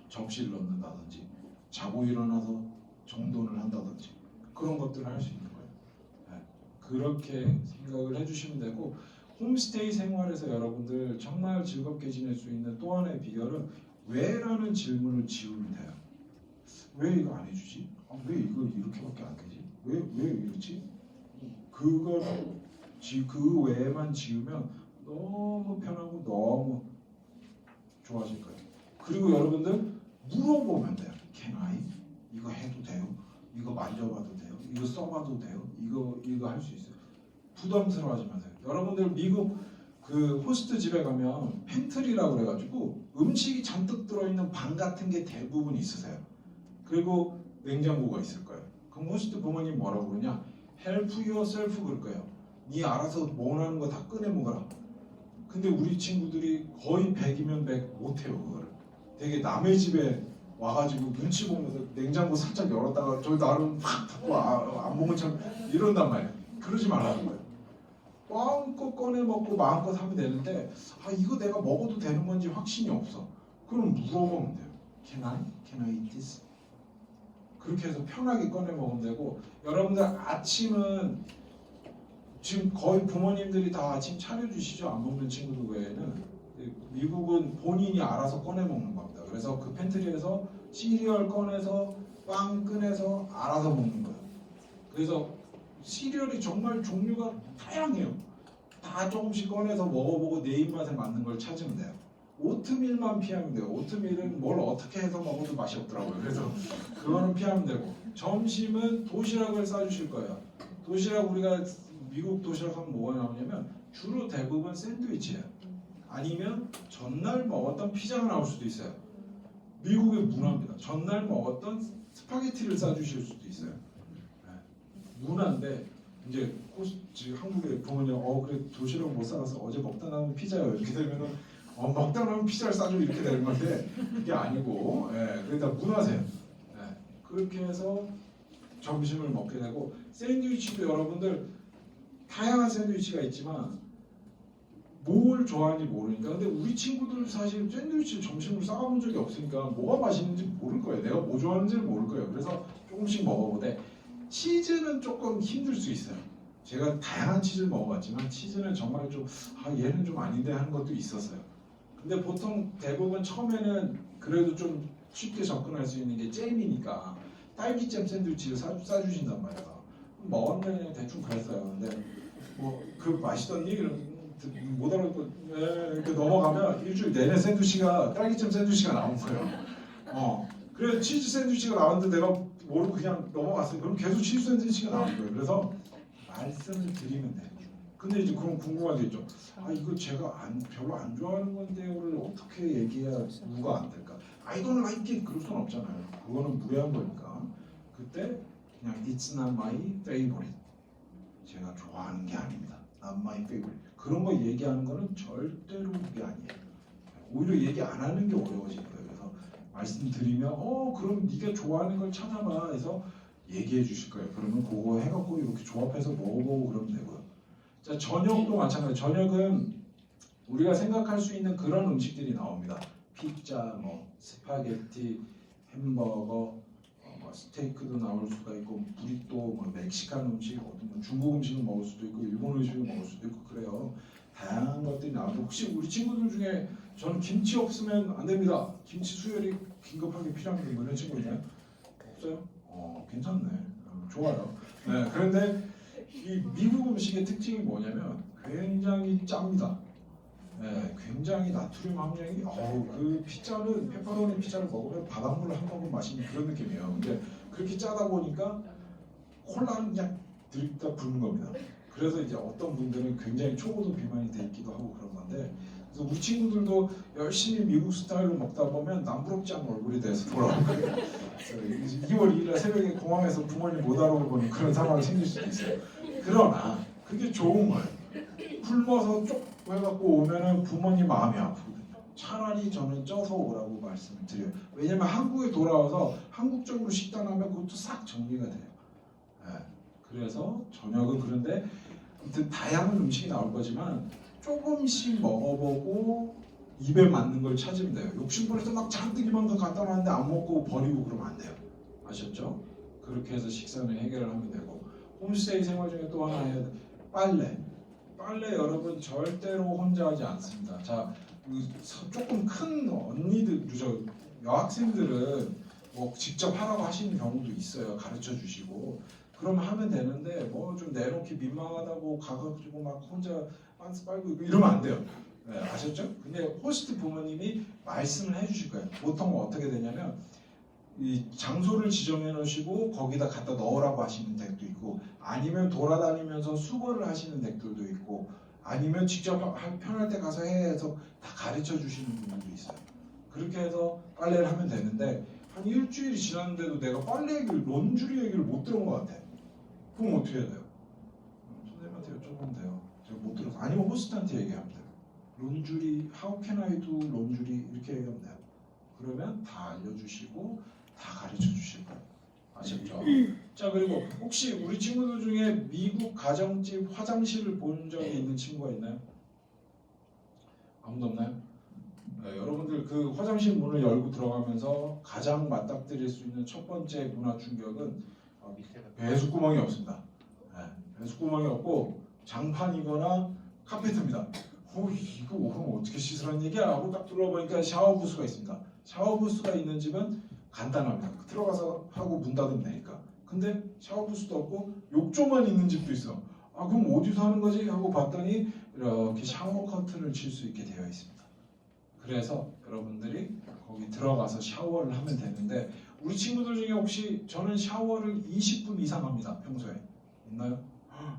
접시를 넣는다든지 자고 일어나서 정돈을 한다든지 그런 것들을 할 수 있는 거예요. 네. 그렇게 생각을 해주시면 되고, 홈스테이 생활에서 여러분들 정말 즐겁게 지낼 수 있는 또 하나의 비결은 왜라는 질문을 지우면 돼요. 왜 이거 안 해주지? 왜 이거 이렇게밖에 안 되지? 왜 이러지? 그걸 그 외에만 지우면 너무 편하고 너무 좋아질 거예요. 그리고 여러분들 물어보면 돼요. Can I? 이거 해도 돼요? 이거 만져봐도 돼요? 이거 써봐도 돼요? 이거 할 수 있어요? 부담스러워하지 마세요. 여러분들 미국 그 호스트 집에 가면 팬트리라고 그래가지고 음식이 잔뜩 들어있는 방 같은 게 대부분 있으세요. 그리고 냉장고가 있을 거예요. 그럼 호스트 부모님 뭐라고 그러냐? Help yourself 그럴 거예요. 네 알아서 원하는 거 다 꺼내 먹어라. 근데 우리 친구들이 거의 100이면 100 못해요. 그거를. 되게 남의 집에 와가지고 눈치 보면서 냉장고 살짝 열었다가 저 나름 팍 닫고 안 먹은 척 이런단 말이에요. 그러지 말라는 거예요. 마음껏 꺼내 먹고 마음껏 하면 되는데 이거 내가 먹어도 되는 건지 확신이 없어. 그럼 물어보면 돼요. Can I eat this? 그렇게 해서 편하게 꺼내 먹으면 되고, 여러분들 아침은 지금 거의 부모님들이 다 아침 차려주시죠. 안 먹는 친구들 외에는. 미국은 본인이 알아서 꺼내 먹는 겁니다. 그래서 그 팬트리에서 시리얼 꺼내서 빵 꺼내서 알아서 먹는 거예요. 그래서 시리얼이 정말 종류가 다양해요. 다 조금씩 꺼내서 먹어보고 내 입맛에 맞는 걸 찾으면 돼요. 오트밀만 피하면 돼요. 오트밀은 뭘 어떻게 해서 먹어도 맛이 없더라고요. 그래서 그거는 피하면 되고, 점심은 도시락을 싸주실 거예요. 도시락, 우리가 미국 도시락 하면 뭐가 나오냐면 주로 대부분 샌드위치예요. 아니면 전날 먹었던 피자가 나올 수도 있어요. 미국의 문화입니다. 전날 먹었던 스파게티를 싸주실 수도 있어요. 네. 문화인데 이제 한국의 부모님 그래 도시락 못 싸가서 어제 먹다 남은 피자요 이렇게 되면은 먹다 남은 피자를 싸줘 이렇게 되는 건데 그게 아니고, 그러니까 문화세요. 그렇게 해서 점심을 먹게 되고, 샌드위치도 여러분들 다양한 샌드위치가 있지만 뭘 좋아하는지 모르니까. 근데 우리 친구들 사실 샌드위치를 점심으로 싸가본 적이 없으니까 뭐가 맛있는지 모를 거예요. 내가 뭐 좋아하는지를 모를 거예요. 그래서 조금씩 먹어보되, 치즈는 조금 힘들 수 있어요. 제가 다양한 치즈를 먹어봤지만 치즈는 정말 좀 얘는 좀 아닌데 하는 것도 있었어요. 근데 보통 대부분 처음에는 그래도 좀 쉽게 접근할 수 있는 게 잼이니까 딸기잼 샌드위치를 싸주신단 말이에요. 먹었는데 그냥 대충 그랬어요. 근데 뭐 그 맛있더니 못 알아듣고 이렇게 넘어가면 일주일 내내 샌드위치가 딸기잼 샌드위치가 나온 거예요. 그래서 치즈 샌드위치가 나왔는데 내가 모르고 그냥 넘어갔어요. 그럼 계속 치즈 샌드위치가 나온 거예요. 그래서 말씀을 드리면 돼. 근데 이제 그럼 궁금한 게 있죠. 아 이거 제가 별로 안 좋아하는 건데요를 어떻게 얘기해야 누가 안 될까? I don't like it 그럴 순 없잖아요. 그거는 무례한 거니까. 그때 그냥 it's not my favorite. 제가 좋아하는 게 아닙니다. Not my favorite. 그런 거 얘기하는 거는 절대로 그게 아니에요. 오히려 얘기 안 하는 게 어려워질 거예요. 그래서 말씀드리면 그럼 네가 좋아하는 걸 찾아봐 해서 얘기해 주실 거예요. 그러면 그거 해갖고 이렇게 조합해서 먹어보고 그러면 되고요. 자, 저녁도 마찬가지. 저녁은 우리가 생각할 수 있는 그런 음식들이 나옵니다. 피자, 뭐 스파게티, 햄버거, 뭐 스테이크도 나올 수가 있고, 브리또, 뭐 멕시칸 음식, 뭐 중국 음식을 먹을 수도 있고, 일본 음식을 먹을 수도 있고 그래요. 다양한 것들이 나오고 혹시 우리 친구들 중에 저는 김치 없으면 안 됩니다. 김치 수혈이 긴급하게 필요합니다. 뭐 이런 친구 있나요? 없어요? 괜찮네. 좋아요. 네, 그런데 이 미국 음식의 특징이 뭐냐면 굉장히 짭니다. 네, 굉장히 나트륨 함량이 그 피자는 페퍼로니 피자를 먹으면 바닷물을 한 모금 마시는 그런 느낌이에요. 근데 그렇게 짜다 보니까 콜라는 그냥 들이다 부는 겁니다. 그래서 이제 어떤 분들은 굉장히 초고도 비만이 돼 있기도 하고 그런 건데, 그래서 우리 친구들도 열심히 미국 스타일로 먹다 보면 남부럽지 않은 얼굴이 돼서 돌아올 거예요. 2월 2일 새벽에 공항에서 부모님 못 알아보는 그런 상황이 생길 수도 있어요. 그러나 그게 좋은 거예요. 굶어서 쪽 해갖고 오면은 부모님 마음이 아프거든요. 차라리 저는 쪄서 오라고 말씀을 드려요. 왜냐면 한국에 돌아와서 한국적으로 식단하면 그것도 싹 정리가 돼요. 네. 그래서 저녁은 그런데 아무튼 다양한 음식이 나올 거지만 조금씩 먹어보고 입에 맞는 걸 찾으면 돼요. 욕심부려서 막 잔뜩 이만큼 갖다 놨는데 안 먹고 버리고 그러면 안 돼요. 아셨죠? 그렇게 해서 식사는 해결을 하면 되고, 홈스테이 생활 중에 또 하나 해야 돼. 빨래 여러분 절대로 혼자 하지 않습니다. 자, 조금 큰 언니들, 여학생들은 뭐 직접 하라고 하시는 경우도 있어요. 가르쳐 주시고. 그러면 하면 되는데 뭐 좀 내놓기 민망하다고 가가지고 막 혼자 빤스 빨고 이러면 안 돼요. 네, 아셨죠? 근데 호스트 부모님이 말씀을 해주실 거예요. 보통 어떻게 되냐면 이 장소를 지정해 놓으시고 거기다 갖다 넣으라고 하시는 댁도 있고, 아니면 돌아다니면서 수거를 하시는 댁들도 있고, 아니면 직접 편할 때 가서 해서 다 가르쳐 주시는 분들도 있어요. 그렇게 해서 빨래를 하면 되는데 한 일주일이 지났는데도 내가 빨래 얘기를, 론주리 얘기를 못 들은 것 같아. 그럼 어떻게 해야 돼요? 선생님한테 여쭤보면 돼요. 제가 못 들어서. 아니면 호스트한테 얘기하면 돼요. 론주리, how can I do 론주리 이렇게 얘기하면 돼요. 그러면 다 알려주시고 다 가르쳐 주실 거예요. 아셨죠? 자, 그리고 혹시 우리 친구들 중에 미국 가정집 화장실을 본 적이 있는 친구가 있나요? 아무도 없나요? 네, 여러분들 그 화장실 문을 열고 들어가면서 가장 맞닥뜨릴 수 있는 첫 번째 문화 충격은 배수구멍이 없습니다. 네, 배수구멍이 없고 장판이거나 카페트입니다. 이거 그럼 어떻게 씻으라는 얘기야? 하고 딱 들어보니까 샤워 부스가 있습니다. 샤워 부스가 있는 집은 간단합니다. 들어가서 하고 문 닫으면 되니까. 근데 샤워 부스도 없고 욕조만 있는 집도 있어. 그럼 어디서 하는 거지? 하고 봤더니 이렇게 샤워 커튼을 칠 수 있게 되어 있습니다. 그래서 여러분들이 거기 들어가서 샤워를 하면 되는데, 우리 친구들 중에 혹시 저는 샤워를 20분 이상 합니다. 평소에. 있나요?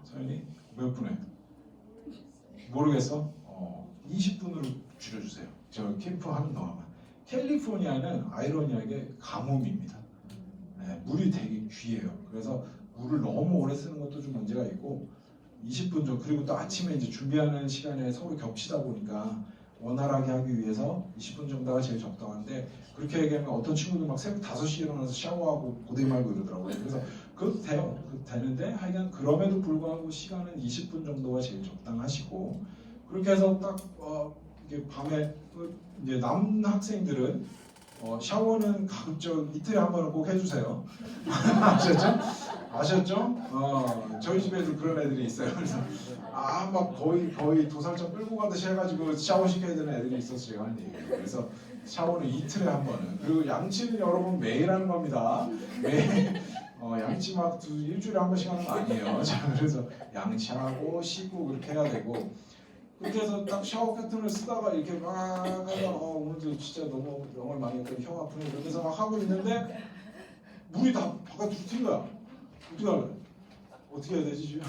서연이 몇 분에? 모르겠어? 20분으로 줄여주세요. 저 캠프하는 동안만. 캘리포니아는 아이러니하게 가뭄입니다. 네, 물이 되게 귀해요. 그래서 물을 너무 오래 쓰는 것도 좀 문제가 있고, 20분 정도, 그리고 또 아침에 이제 준비하는 시간에 서로 겹치다 보니까 원활하게 하기 위해서 20분 정도가 제일 적당한데, 그렇게 얘기하면 어떤 친구들 막 새벽 5시에 일어나서 샤워하고 고데기 말고 이러더라고요. 그래서 그것도 돼요. 되는데 하여간 그럼에도 불구하고 시간은 20분 정도가 제일 적당하시고, 그렇게 해서 딱 이게 밤에 이제 남학생들은 샤워는 가급적 이틀에 한 번은 꼭 해주세요. 아셨죠? 저희 집에도 그런 애들이 있어요. 그래서 막 거의 도살장 끌고 가듯이 해가지고 샤워 시켜야 되는 애들이 있어서 제가 하는 얘기예요. 그래서 샤워는 이틀에 한 번은. 그리고 양치는 여러분 매일 하는 겁니다. 매일. 양치 막 일주일에 한 번씩 하는 거 아니에요. 자, 그래서 양치하고 씻고 그렇게 해야 되고, 그렇게 해서 딱 샤워 패턴을 쓰다가 이렇게 막 하다가 오늘도 진짜 너무 영을 많이 했더니 형 아프네 이러면서 막 하고 있는데 물이 다 바깥으로 튄 거야. 어떻게 할래? 어떻게 해야 되지 지금?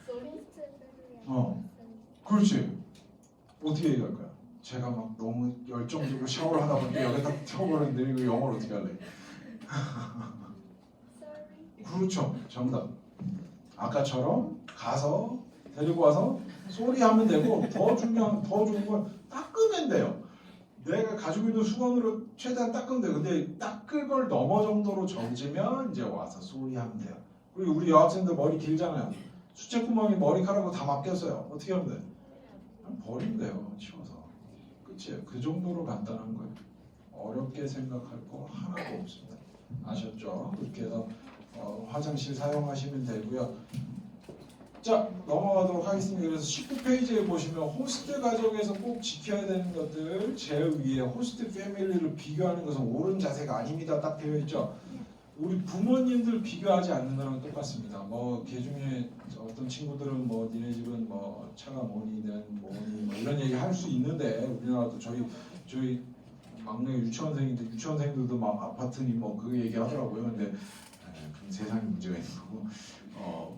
쏘리? 그렇지. 어떻게 얘기할 거야? 제가 막 너무 열정적으로 샤워를 하다 보니까 여기다 태워버렸는데 이거 영어로 어떻게 할래? 그렇죠. 정답. 아까처럼 가서 데리고 와서 소리 하면 되고 더 좋은 건 닦으면 돼요. 내가 가지고 있는 수건으로 최대한 닦으면 돼요. 근데 닦을 걸 넘어 정도로 젖으면 이제 와서 소리 하면 돼요. 그리고 우리 여학생들 머리 길잖아요. 수채구멍에 머리카락으로 다 맡겼어요. 어떻게 하면 돼? 그냥 버리면 돼요. 치워서. 끝이에요. 그 정도로 간단한 거예요. 어렵게 생각할 거 하나도 없습니다. 아셨죠? 그렇게 해서 화장실 사용하시면 되고요. 자, 넘어가도록 하겠습니다. 그래서 19페이지에 보시면 호스트 가족에서 꼭 지켜야 되는 것들 제일 위에 호스트 패밀리를 비교하는 것은 옳은 자세가 아닙니다. 딱 되어 있죠. 우리 부모님들 비교하지 않는 거랑 똑같습니다. 뭐 개중에 어떤 친구들은 뭐 니네 집은 뭐 차가 뭐니든 뭐니 뭐 이런 얘기 할 수 있는데 우리나라도 저희 막내 유치원생인데 유치원생들도 막 아파트니 뭐 그 얘기 하더라고요. 근데 그럼 세상에 문제가 있는 거고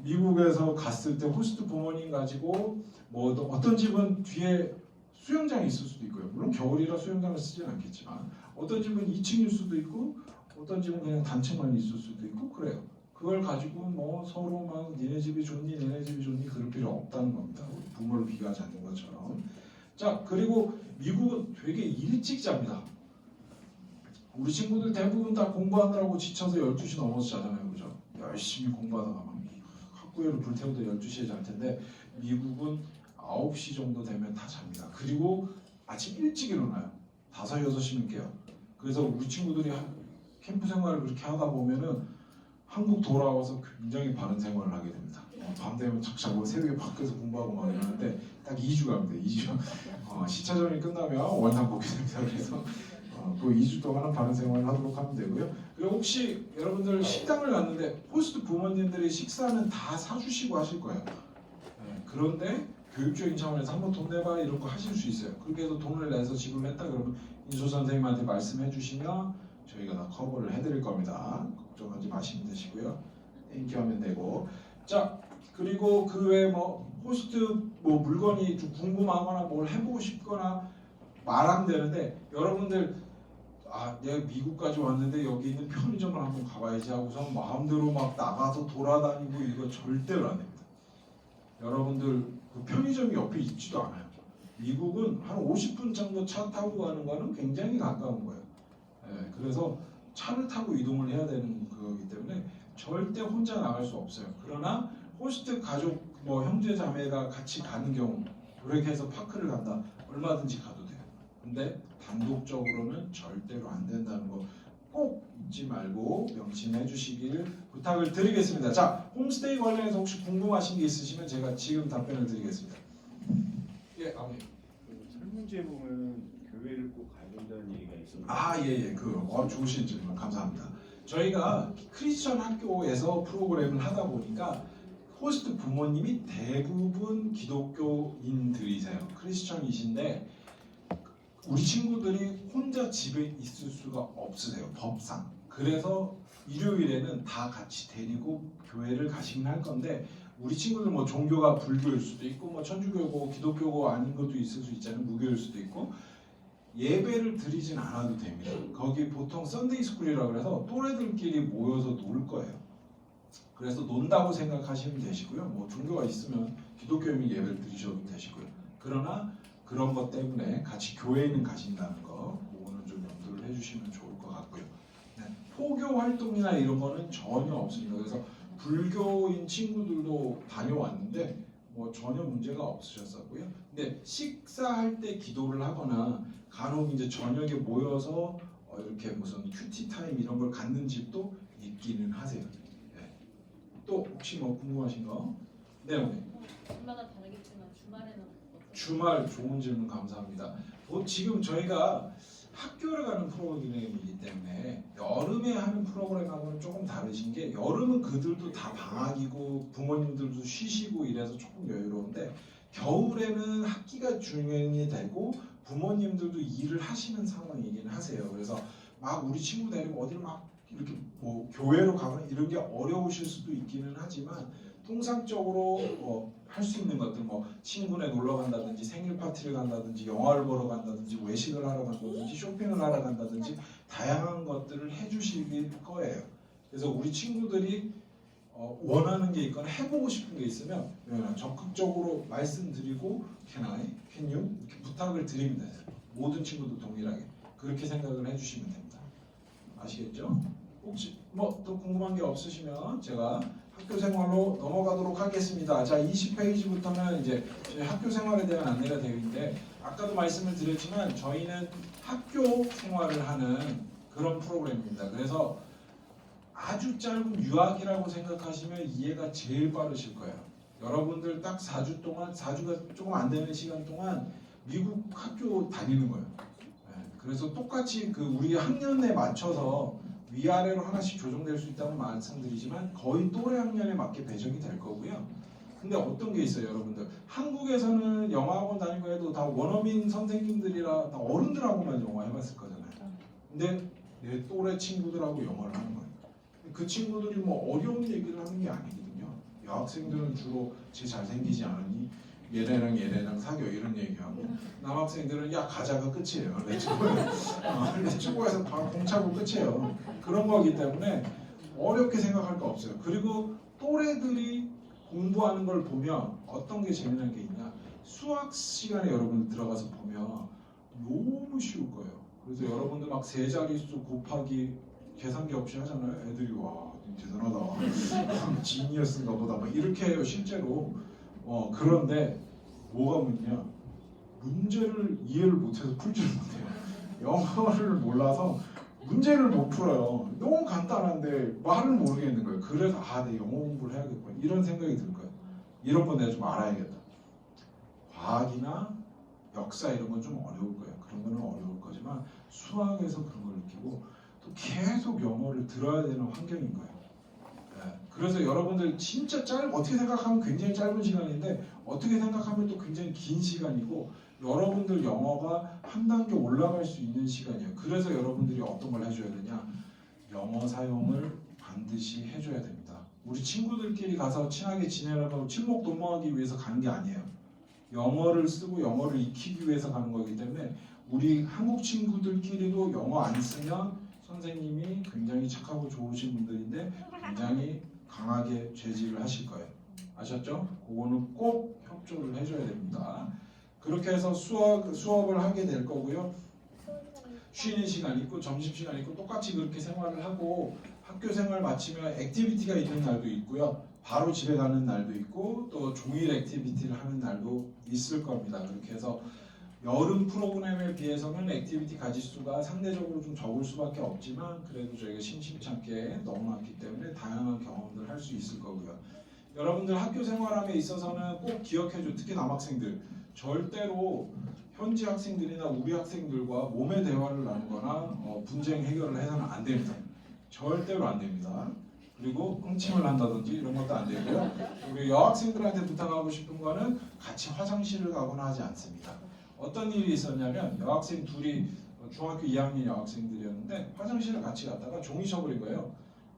미국에서 갔을 때 호스트 부모님 가지고 뭐 어떤 집은 뒤에 수영장이 있을 수도 있고요. 물론 겨울이라 수영장을 쓰진 않겠지만 어떤 집은 2층일 수도 있고 어떤 집은 그냥 단층만 있을 수도 있고 그래요. 그걸 가지고 뭐 서로 막 니네 집이 좋니 니네 집이 좋니 그럴 필요 없다는 겁니다. 우리 부모를 비교하지 않는 것처럼. 자, 그리고 미국은 되게 일찍 잡니다. 우리 친구들 대부분 다 공부하느라고 지쳐서 12시 넘어서 자잖아요. 그죠? 열심히 공부하다가 막 학구열을 불태우다 12시에 잘 텐데 미국은 9시 정도 되면 다 잡니다. 그리고 아침 일찍 일어나요. 5, 6시면 깨요. 그래서 우리 친구들이 캠프 생활을 그렇게 하다 보면은 한국 돌아와서 굉장히 바른 생활을 하게 됩니다. 밤 되면 착 자고 새벽에 밖에서 공부하고 막 이러는데 딱 2주 갑니다. 2주. 시차전이 끝나면 원상복귀 됩니다. 그래서 그 2주 동안은 바른 생활을 하도록 하면 되고요. 그리고 혹시 여러분들 식당을 갔는데 호스트 부모님들이 식사는 다 사주시고 하실 거예요. 그런데 교육적인 차원에서 한번 돈 내봐 이런 거 하실 수 있어요. 그렇게 해서 돈을 내서 지불했다 그러면 인수 선생님한테 말씀해 주시면 저희가 다 커버를 해드릴 겁니다. 걱정하지 마시면 되시고요. 땡큐 하면 되고. 자, 그리고 그 외에 뭐 호스트 뭐 물건이 좀 궁금하거나 뭘 해보고 싶거나 말하면 되는데 여러분들 내가 미국까지 왔는데 여기 있는 편의점을 한번 가봐야지 하고서 마음대로 막 나가서 돌아다니고 이거 절대로 안 됩니다. 여러분들 그 편의점이 옆에 있지도 않아요. 미국은 한 50분 정도 차 타고 가는 거는 굉장히 가까운 거예요. 그래서 차를 타고 이동을 해야 되는 거기 때문에 절대 혼자 나갈 수 없어요. 그러나 호스트 가족 뭐 형제 자매가 같이 가는 경우 그렇게 해서 파크를 간다 얼마든지 가도 돼요. 근데 단독적으로는 절대로 안 된다는 거 꼭 잊지 말고 명심해 주시길 부탁을 드리겠습니다. 자, 홈스테이 관련해서 혹시 궁금하신 게 있으시면 제가 지금 답변을 드리겠습니다. 예, 아버님. 설문지에 보면 교회를 꼭 가야 된다는 얘기가 있었는데 예. 좋으신 질문 감사합니다. 저희가 크리스천 학교에서 프로그램을 하다 보니까 호스트 부모님이 대부분 기독교인들이세요. 크리스천이신데 우리 친구들이 혼자 집에 있을 수가 없으세요. 법상. 그래서 일요일에는 다 같이 데리고 교회를 가시긴 할 건데 우리 친구들 뭐 종교가 불교일 수도 있고 뭐 천주교고 기독교고 아닌 것도 있을 수 있잖아요. 무교일 수도 있고 예배를 드리진 않아도 됩니다. 거기 보통 썬데이 스쿨이라고 그래서 또래들끼리 모여서 놀 거예요. 그래서 논다고 생각하시면 되시고요. 뭐 종교가 있으면 기독교인이 예배를 드리셔도 되시고요. 그러나 그런 것 때문에 같이 교회에는 가신다는 거 그거는 좀 염두를 해주시면 좋을 것 같고요. 포교 활동이나 이런 거는 전혀 없습니다. 그래서 불교인 친구들도 다녀왔는데 뭐 전혀 문제가 없으셨었고요. 근데 식사할 때 기도를 하거나 간혹 이제 저녁에 모여서 이렇게 무슨 큐티 타임 이런 걸 갖는 집도 있기는 하세요. 또 혹시 뭐 궁금하신 거? 네, 어머니. 집마다 다르겠지만 주말에는 어때요? 주말 좋은 질문 감사합니다. 지금 저희가 학교를 가는 프로그램이기 때문에 여름에 하는 프로그램하고는 조금 다르신 게 여름은 그들도 다 방학이고 부모님들도 쉬시고 이래서 조금 여유로운데 겨울에는 학기가 중행이 되고 부모님들도 일을 하시는 상황이긴 하세요. 그래서 막 우리 친구 데리고 어디를 막 이렇게 뭐 교회로 가거나 이런 게 어려우실 수도 있기는 하지만 통상적으로 할 수 있는 것들 뭐 친구네 놀러 간다든지 생일 파티를 간다든지 영화를 보러 간다든지 외식을 하러 간다든지 쇼핑을 하러 간다든지 다양한 것들을 해주실 거예요. 그래서 우리 친구들이 원하는 게 있거나 해보고 싶은 게 있으면 적극적으로 말씀드리고 can you 이렇게 부탁을 드립니다. 모든 친구들 동일하게 그렇게 생각을 해주시면 됩니다. 아시겠죠? 혹시 뭐 또 궁금한 게 없으시면 제가 학교 생활로 넘어가도록 하겠습니다. 자, 20페이지부터는 이제 학교 생활에 대한 안내가 되어 있는데 아까도 말씀을 드렸지만 저희는 학교 생활을 하는 그런 프로그램입니다. 그래서 아주 짧은 유학이라고 생각하시면 이해가 제일 빠르실 거예요. 여러분들 딱 4주 동안 4주가 조금 안 되는 시간 동안 미국 학교 다니는 거예요. 그래서 똑같이 그 우리 학년에 맞춰서 위아래로 하나씩 조정될 수 있다고 말씀드리지만 거의 또래 학년에 맞게 배정이 될 거고요. 근데 어떤 게 있어요, 여러분들? 한국에서는 영어학원 다니고 해도 다 원어민 선생님들이라 다 어른들하고만 영어 해봤을 거잖아요. 근데 내 또래 친구들하고 영어를 하는 거예요. 그 친구들이 뭐 어려운 얘기를 하는 게 아니거든요. 여학생들은 주로 쟤 잘생기지 않으니 얘네랑 사겨 이런 얘기하고 남학생들은 야 가자가 끝이에요. 레츠고에서 바로 공차고 끝이에요. 그런 거기 때문에 어렵게 생각할 거 없어요. 그리고 또래들이 공부하는 걸 보면 어떤 게 재미난 게 있냐, 수학 시간에 여러분 들어가서 보면 너무 쉬울 거예요. 그래서 여러분들 막 세 자릿수 곱하기 계산기 없이 하잖아요. 애들이 와 대단하다 지니어스인가 보다 막 이렇게 해요 실제로. 그런데 뭐가 문제냐, 문제를 이해를 못해서 풀지를 못해요. 영어를 몰라서 문제를 못 풀어요. 너무 간단한데 말을 모르겠는 거예요. 그래서 내 영어 공부를 해야겠구나 이런 생각이 들 거예요. 이런 건 내가 좀 알아야겠다. 과학이나 역사 이런 건 좀 어려울 거예요. 그런 거는 어려울 거지만 수학에서 그런 걸 느끼고 또 계속 영어를 들어야 되는 환경인 거예요. 그래서 여러분들 진짜 어떻게 생각하면 굉장히 짧은 시간인데 어떻게 생각하면 또 굉장히 긴 시간이고 여러분들 영어가 한 단계 올라갈 수 있는 시간이에요. 그래서 여러분들이 어떤 걸 해줘야 되냐, 영어 사용을 반드시 해줘야 됩니다. 우리 친구들끼리 가서 친하게 지내려고 친목 도모하기 위해서 가는 게 아니에요. 영어를 쓰고 영어를 익히기 위해서 가는 거기 때문에 우리 한국 친구들끼리도 영어 안 쓰면 선생님이 굉장히 착하고 좋으신 분들인데 굉장히 강하게 제지를 하실 거예요. 아셨죠? 그거는 꼭 협조를 해줘야 됩니다. 그렇게 해서 수업을 하게 될 거고요. 쉬는 시간 있고 점심시간 있고 똑같이 그렇게 생활을 하고 학교 생활 마치면 액티비티가 있는 날도 있고요. 바로 집에 가는 날도 있고 또 종일 액티비티를 하는 날도 있을 겁니다. 그렇게 해서 여름 프로그램에 비해서는 액티비티 가짓수가 상대적으로 좀 적을 수밖에 없지만 그래도 저희가 심심찮게 너무 많기 때문에 다양한 경험들 할 수 있을 거고요. 여러분들 학교 생활함에 있어서는 꼭 기억해줘. 특히 남학생들 절대로 현지 학생들이나 우리 학생들과 몸의 대화를 나누거나 분쟁 해결을 해서는 안 됩니다. 절대로 안 됩니다. 그리고 응침을 한다든지 이런 것도 안 되고요. 우리 여학생들한테 부탁하고 싶은 거는 같이 화장실을 가거나 하지 않습니다. 어떤 일이 있었냐면 여학생 둘이 중학교 2학년 여학생들이었는데 화장실을 같이 갔다가 종이 쳐버린 거예요.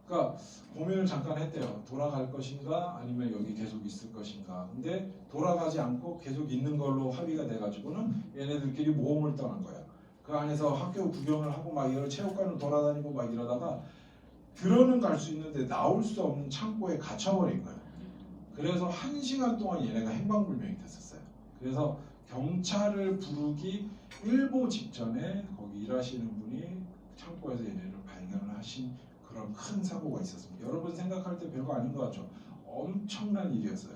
그러니까 고민을 잠깐 했대요. 돌아갈 것인가 아니면 여기 계속 있을 것인가. 근데 돌아가지 않고 계속 있는 걸로 합의가 돼가지고는 얘네들끼리 모험을 떠난 거예요. 그 안에서 학교 구경을 하고 막 이런 체육관을 돌아다니고 막 이러다가 들어는 갈 수 있는데 나올 수 없는 창고에 갇혀버린 거예요. 그래서 1시간 동안 얘네가 행방불명이 됐었어요. 그래서 경찰을 부르기 일보 직전에 거기 일하시는 분이 창고에서 얘네를 발견을 하신 그런 큰 사고가 있었습니다. 여러분 생각할 때 별거 아닌 것 같죠? 엄청난 일이었어요.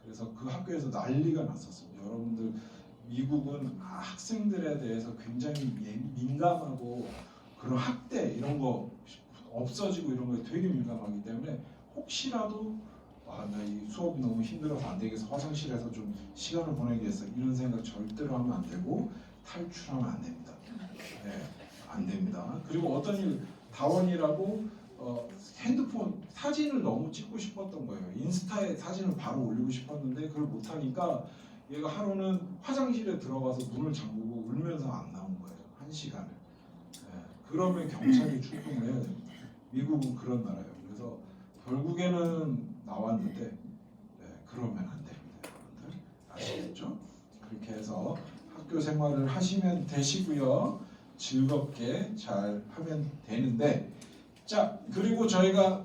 그래서 그 학교에서 난리가 났었습니다. 여러분들 미국은 학생들에 대해서 굉장히 민감하고 그런 학대 이런 거 없어지고 이런 거에 되게 민감하기 때문에 혹시라도 나 이 수업이 너무 힘들어서 안 되겠어 화장실에서 좀 시간을 보내겠어 이런 생각 절대로 하면 안 되고 탈출하면 안 됩니다. 안 됩니다. 그리고 어떤 일 다원이라고 핸드폰 사진을 너무 찍고 싶었던 거예요. 인스타에 사진을 바로 올리고 싶었는데 그걸 못하니까 얘가 하루는 화장실에 들어가서 문을 잠그고 울면서 안 나온 거예요. 1시간을. 그 그러면 경찰이 출동을 해야 됩니다. 미국은 그런 나라예요. 그래서 결국에는 나왔는데 그러면 안 됩니다. 여러분들 아시겠죠? 그렇게 해서 학교 생활을 하시면 되시고요. 즐겁게 잘 하면 되는데 자 그리고 저희가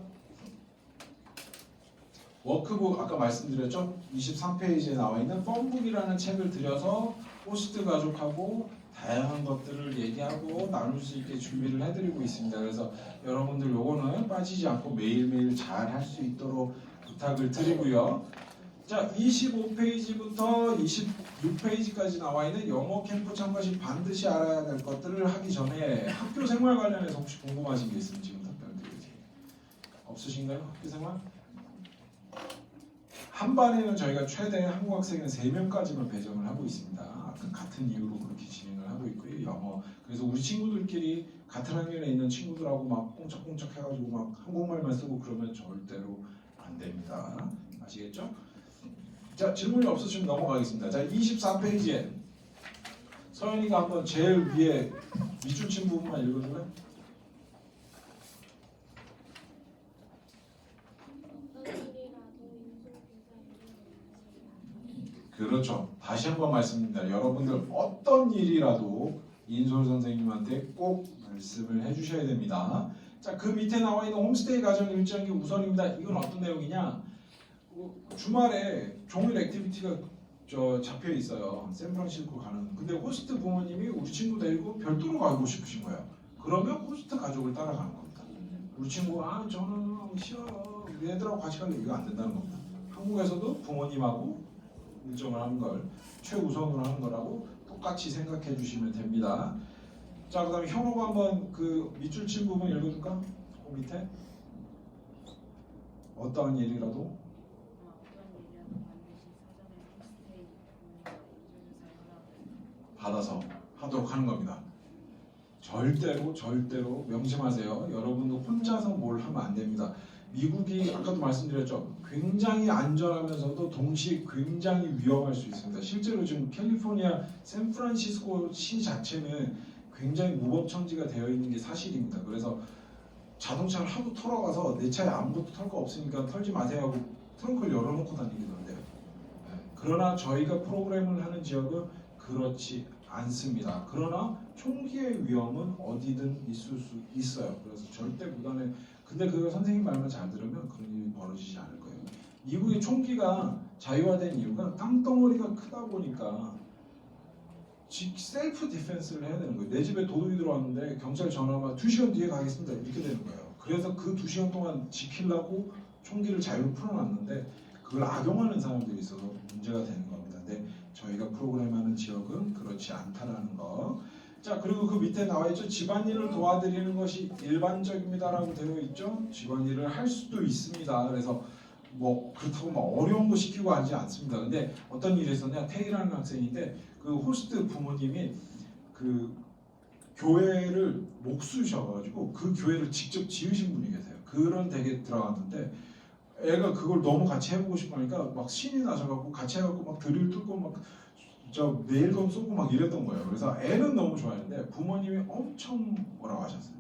워크북 아까 말씀드렸죠? 23페이지에 나와 있는 펌북이라는 책을 들여서 호스트 가족하고 다양한 것들을 얘기하고 나눌 수 있게 준비를 해드리고 있습니다. 그래서 여러분들 요거는 빠지지 않고 매일매일 잘 할 수 있도록 부탁을 드리고요. 자 25페이지부터 26페이지까지 나와 있는 영어 캠프 참가 시 반드시 알아야 될 것들을 하기 전에 학교 생활 관련해서 혹시 궁금하신 게 있으면 지금 답변 드릴게요. 없으신가요? 학교 생활? 한 반에는 저희가 최대 한국 학생은 3명까지만 배정을 하고 있습니다. 아까 같은 이유로 그렇게 진행을 하고 있고요. 영어. 그래서 우리 친구들끼리 같은 학년에 있는 친구들하고 막 꽁짝꽁짝 해가지고 막 한국말만 쓰고 그러면 절대로 안 됩니다. 아시겠죠? 자 질문이 없으시면 넘어가겠습니다. 자 24페이지에 서연이가 한번 제일 위에 밑줄 친 부분만 읽어줄래? 그렇죠. 다시 한번 말씀드립니다. 여러분들 어떤 일이라도 인솔 선생님한테 꼭 말씀을 해주셔야 됩니다. 자, 그 밑에 나와 있는 홈스테이 가정 일정이 우선입니다. 이건 어떤 내용이냐? 주말에 종일 액티비티가 잡혀 있어요. 샌프란시스코 가는. 근데 호스트 부모님이 우리 친구 데리고 별도로 가고 싶으신 거예요. 그러면 호스트 가족을 따라가는 겁니다. 우리 친구가 저는 싫어요. 우리 애들하고 같이 갈래. 이거 안 된다는 겁니다. 한국에서도 부모님하고 일정을 하는 걸 최우선으로 하는 거라고 똑같이 생각해 주시면 됩니다. 자, 그다음에 현호가 한번 그 밑줄 친 부분 읽어줄까? 그 밑에 어떠한 일이라도 받아서 하도록 하는 겁니다. 절대로 명심하세요. 여러분도 혼자서 뭘 하면 안 됩니다. 미국이 아까도 말씀드렸죠. 굉장히 안전하면서도 동시에 굉장히 위험할 수 있습니다. 실제로 지금 캘리포니아 샌프란시스코 시 자체는 굉장히 무법청지가 되어 있는 게 사실입니다. 그래서 자동차를 하도 털어가서 내 차에 아무것도 털 거 없으니까 털지 마세요 하고 트렁크를 열어놓고 다니던데요. 그러나 저희가 프로그램을 하는 지역은 그렇지 않습니다. 그러나 총기의 위험은 어디든 있을 수 있어요. 그래서 절대 불안해. 근데 그거 선생님 말만 잘 들으면 그런 일이 벌어지지 않을 거예요. 미국의 총기가 자유화된 이유가 땅덩어리가 크다 보니까 셀프 디펜스를 해야 되는 거예요. 내 집에 도둑이 들어왔는데 경찰 전화가 2시간 뒤에 가겠습니다. 이렇게 되는 거예요. 그래서 그 2시간 동안 지키려고 총기를 자유로 풀어놨는데 그걸 악용하는 사람들이 있어서 문제가 되는 겁니다. 근데 저희가 프로그램하는 지역은 그렇지 않다라는 거. 자, 그리고 그 밑에 나와 있죠. 집안일을 도와드리는 것이 일반적입니다라고 되어 있죠. 집안일을 할 수도 있습니다. 그래서 뭐 그렇다고 막 어려운 거 시키고 하지 않습니다. 근데 어떤 일이 있었냐? 태희라는 학생인데 그 호스트 부모님이 그 교회를 목수셔가지고 그 교회를 직접 지으신 분이 계세요. 그런 댁에 들어갔는데 애가 그걸 너무 같이 해보고 싶어 하니까 막 신이 나셔갖고 같이 해갖고 막 드릴 뚫고 막 저 네일건 쏘고 막 이랬던 거예요. 그래서 애는 너무 좋아했는데 부모님이 엄청 뭐라고 하셨어요.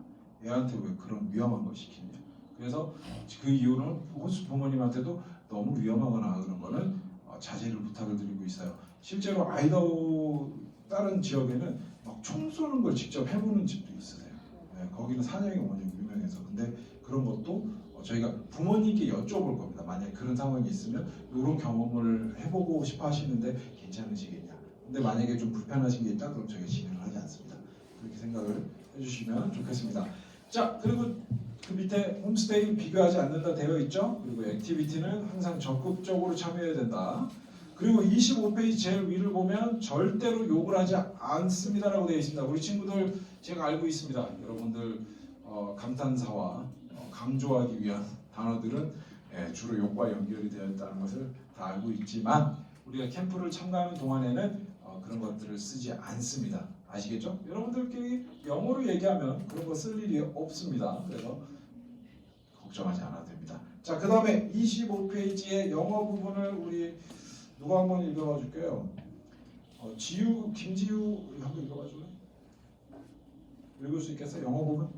애한테 왜 그런 위험한 걸 시키냐. 그래서 그 이유는 호스트 부모님한테도 너무 위험하거나 그런 거는 자제를 부탁을 드리고 있어요. 실제로 아이다호 다른 지역에는 막 총 쏘는 걸 직접 해보는 집도 있으세요. 네, 거기는 사냥이 워낙 유명해서. 근데 그런 것도 저희가 부모님께 여쭤볼 겁니다. 만약에 그런 상황이 있으면 이런 경험을 해보고 싶어 하시는데 괜찮으시겠냐. 근데 만약에 좀 불편하신 게 있다 그럼 저희가 진행을 하지 않습니다. 그렇게 생각을 해주시면 좋겠습니다. 자, 그리고 그 밑에 홈스테이 비교하지 않는다 되어 있죠. 그리고 액티비티는 항상 적극적으로 참여해야 된다. 그리고 25페이지 제일 위를 보면 절대로 욕을 하지 않습니다라고 되어 있습니다. 우리 친구들 제가 알고 있습니다. 여러분들 감탄사와 강조하기 위한 단어들은 주로 욕과 연결이 되어 있다는 것을 다 알고 있지만 우리가 캠프를 참가하는 동안에는 그런 것들을 쓰지 않습니다. 아시겠죠? 여러분들끼리 영어로 얘기하면 그런 거 쓸 일이 없습니다. 그래서 걱정하지 않아도 됩니다. 자, 그 다음에 25페이지의 영어 부분을 우리 누가 한번 읽어봐 줄게요? 김지우 한번 읽어봐 줄래? 읽을 수 있겠어요? 영어 부분?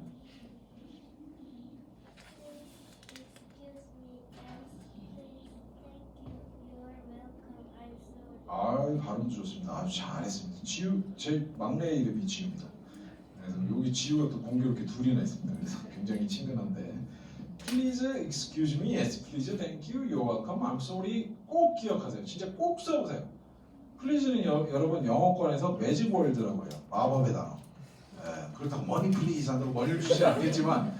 아, 발음도 좋습니다. 아주 잘했습니다. 지우, 제 막내 이름이 지우입니다. 그래서 여기 지우가 또 공교롭게 둘이나 있습니다. 그래서 굉장히 친근한데, Please excuse me, yes, please, thank you, you're welcome, I'm sorry. 꼭 기억하세요. 진짜 꼭 써보세요. Please는 여러분 영어권에서 매직 월드라고 해요. 마법의 단어. 그렇다고 머니 플리즈 한다고 머리를 주지 않겠지만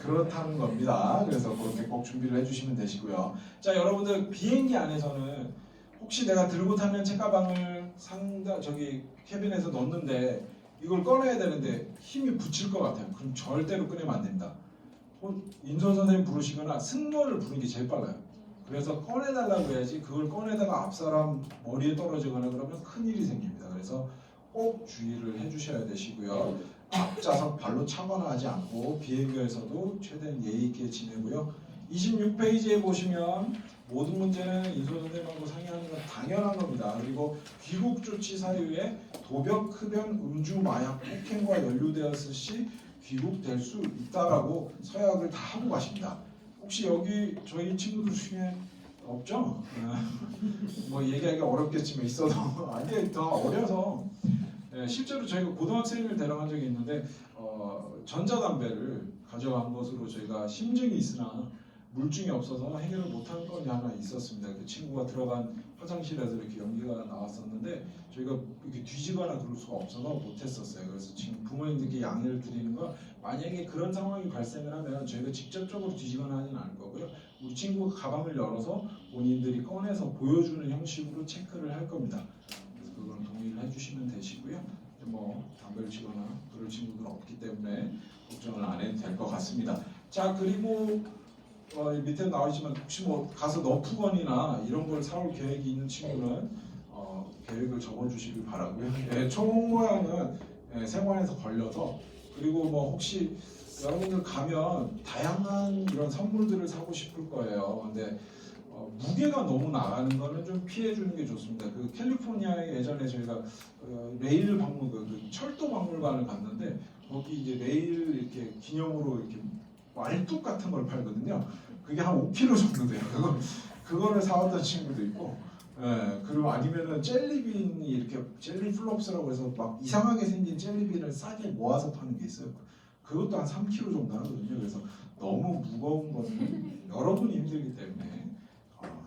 그렇다는 겁니다. 그래서 그렇게 꼭 준비를 해주시면 되시고요. 자, 여러분들 비행기 안에서는 혹시 내가 들고 타는 책가방을 저기 캐빈에서 넣는데 이걸 꺼내야 되는데 힘이 붙일 것 같아요. 그럼 절대로 꺼내면 안 됩니다. 인선 선생님 부르시거나 승무원을 부르는 게 제일 빨라요. 그래서 꺼내달라고 해야지 그걸 꺼내다가 앞사람 머리에 떨어지거나 그러면 큰일이 생깁니다. 그래서 꼭 주의를 해주셔야 되시고요. 앞좌석 발로 차거나 하지 않고 비행기에서도 최대한 예의 있게 지내고요. 26페이지에 보시면 모든 문제는 인선 선생님하고 상의하는 건 당연한 겁니다. 그리고 귀국 조치 사유에 도벽, 흡연, 음주, 마약, 폭행과 연루되었을 시 귀국될 수 있다라고 서약을 다 하고 가십니다. 혹시 여기 저희 친구들 중에 없죠? 뭐 얘기하기가 어렵겠지만 있어도 아니 더 어려서 실제로 저희가 고등학생을 데려간 적이 있는데 전자담배를 가져간 것으로 저희가 심증이 있으나 물증이 없어서 해결을 못한 건이 하나 있었습니다. 그 친구가 들어간 화장실에서 이렇게 연기가 나왔었는데 저희가 이렇게 뒤지거나 그럴 수가 없어서 못했었어요. 그래서 지금 부모님들께 양해를 드리는 건 만약에 그런 상황이 발생을 하면 저희가 직접적으로 뒤지거나 하지는 않을 거고요. 우리 친구가 가방을 열어서 본인들이 꺼내서 보여주는 형식으로 체크를 할 겁니다. 그래서 그건 동의를 해주시면 되시고요. 뭐 담배를 치거나 그럴 친구들은 없기 때문에 걱정을 안 해도 될 것 같습니다. 자, 그리고 밑에 나와있지만 혹시 뭐 가서 너프건이나 이런 걸 사올 계획이 있는 친구는 계획을 적어주시길 바라고요. 총 모양은 생활에서 걸려서 그리고 뭐 혹시 여러분들 가면 다양한 이런 선물들을 사고 싶을 거예요. 근데 무게가 너무 나가는 거는 좀 피해 주는 게 좋습니다. 그 캘리포니아에 예전에 저희가 레일 박물관, 그 철도 박물관을 갔는데 거기 이제 레일 이렇게 기념으로 이렇게 말뚝 같은 걸 팔거든요. 그게 한 5kg 정도 돼요. 그거를 사왔던 친구도 있고, 그리고 아니면은 젤리빈이 이렇게 젤리 플롭스라고 해서 막 이상하게 생긴 젤리빈을 싸게 모아서 파는 게 있어요. 그것도 한 3kg 정도 하거든요. 그래서 너무 무거운 거는 여러분이 힘들기 때문에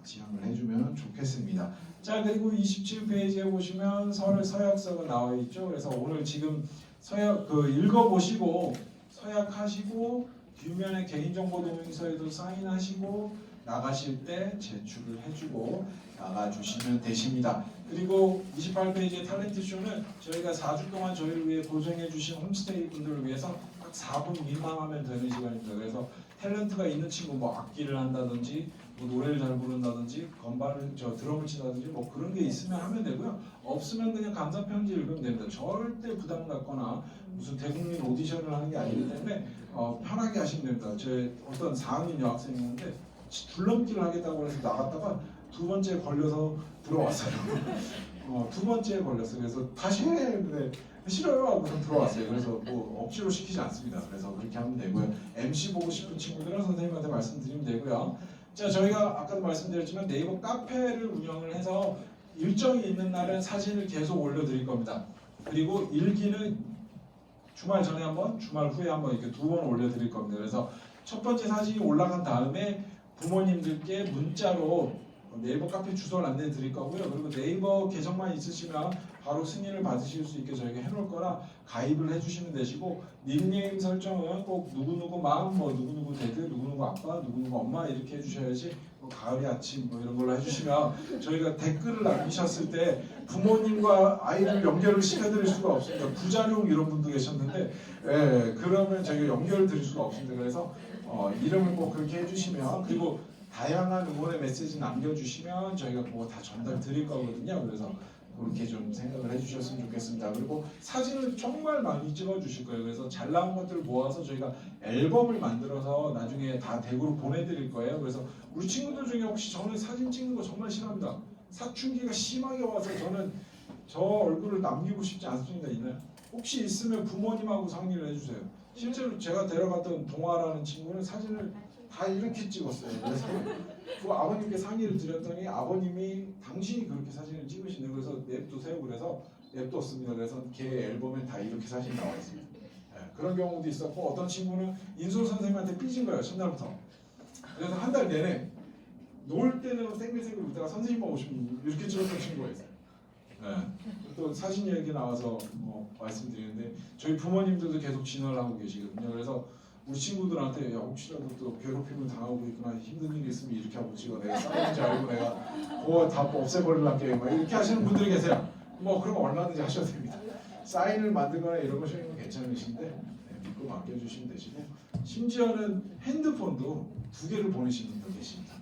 지양을 해주면 좋겠습니다. 자, 그리고 27페이지에 보시면 서약서가 나와 있죠. 그래서 오늘 지금 서약 읽어보시고 서약하시고 뒷면에 개인정보동의서에도 사인하시고 나가실 때 제출을 해주고 나가주시면 되십니다. 그리고 28페이지의 탤런트쇼는 저희가 4주 동안 저희를 위해 고생해주신 홈스테이 분들을 위해서 딱 4분 민망하면 되는 시간입니다. 그래서 탤런트가 있는 친구 뭐 악기를 한다든지 뭐 노래를 잘 부른다든지 건반을 드럼을 치다든지 뭐 그런 게 있으면 하면 되고요. 없으면 그냥 감사 편지 읽으면 됩니다. 절대 부담 갖거나 무슨 대국민 오디션을 하는 게 아니기 때문에 편하게 하시면 됩니다. 제 어떤 4학년 여학생이었는데 줄넘기를 하겠다고 해서 나갔다가 두 번째 걸려서 들어왔어요. 두 번째 걸렸어요. 그래서 다시 해. 근데 싫어요 하고 들어왔어요. 그래서 뭐 억지로 시키지 않습니다. 그래서 그렇게 하면 되고요. MC 보고 싶은 친구들은 선생님한테 말씀드리면 되고요. 자, 저희가 아까도 말씀드렸지만 네이버 카페를 운영을 해서 일정이 있는 날은 사진을 계속 올려드릴 겁니다. 그리고 일기는 주말 전에 한번, 주말 후에 한번 이렇게 2번 올려드릴 겁니다. 그래서 첫 번째 사진이 올라간 다음에 부모님들께 문자로 네이버 카페 주소를 안내해 드릴 거고요. 그리고 네이버 계정만 있으시면 바로 승인을 받으실 수 있게 저희가 해놓을 거라 가입을 해주시면 되시고 닉네임 설정은 꼭 누구누구 맘, 뭐 누구누구 데드, 누구누구 아빠, 누구누구 엄마 이렇게 해주셔야지 뭐 가을이 아침 뭐 이런 걸로 해주시면 저희가 댓글을 남기셨을 때 부모님과 아이를 연결을 시켜드릴 수가 없습니다. 부자룡 이런 분도 계셨는데 그러면 저희가 연결을 드릴 수가 없습니다. 그래서 이름을 꼭 그렇게 해주시면 그리고 다양한 응원의 메시지 남겨주시면 저희가 그거 다 전달 드릴 거거든요. 그래서 그렇게 좀 생각을 해주셨으면 좋겠습니다. 그리고 사진을 정말 많이 찍어주실 거예요. 그래서 잘 나온 것들을 모아서 저희가 앨범을 만들어서 나중에 다 댁으로 보내드릴 거예요. 그래서 우리 친구들 중에 혹시 저는 사진 찍는 거 정말 싫어합니다. 사춘기가 심하게 와서 저는 저 얼굴을 남기고 싶지 않습니다. 있나요? 혹시 있으면 부모님하고 상의를 해주세요. 실제로 제가 데려갔던 동아라는 친구는 사진을 다 이렇게 찍었어요. 그래서 그 아버님께 상의를 드렸더니 아버님이 당신이 그렇게 사진을 찍으시네요. 그래서 냅두세요. 그래서 냅뒀습니다. 그래서 걔 앨범에 다 이렇게 사진이 나와 있습니다. 네, 그런 경우도 있었고 어떤 친구는 인솔 선생님한테 삐진 거예요. 첫날부터. 그래서 한 달 내내 놀 때는 땡글땡글 웃다가 선생님만 오시면 이렇게 찍었던 친구가 있어요. 네. 또 사진 얘기 나와서 말씀드리는데 저희 부모님들도 계속 진화를 하고 계시거든요. 그래서 우리 친구들한테 야 혹시라도 또 괴롭힘을 당하고 있거나 힘든 일이 있으면 이렇게 하고 찍어 내가 싸우는지 알고 내가 그거 다 없애버리려게 막 이렇게 하시는 분들이 계세요. 뭐 그런 거 얼마든지 하셔도 됩니다. 사인을 만들거나 이런 거 하시는 건 괜찮으신데 네, 믿고 맡겨주시면 되시고 심지어는 핸드폰도 2개를 보내시는 분들 계십니다.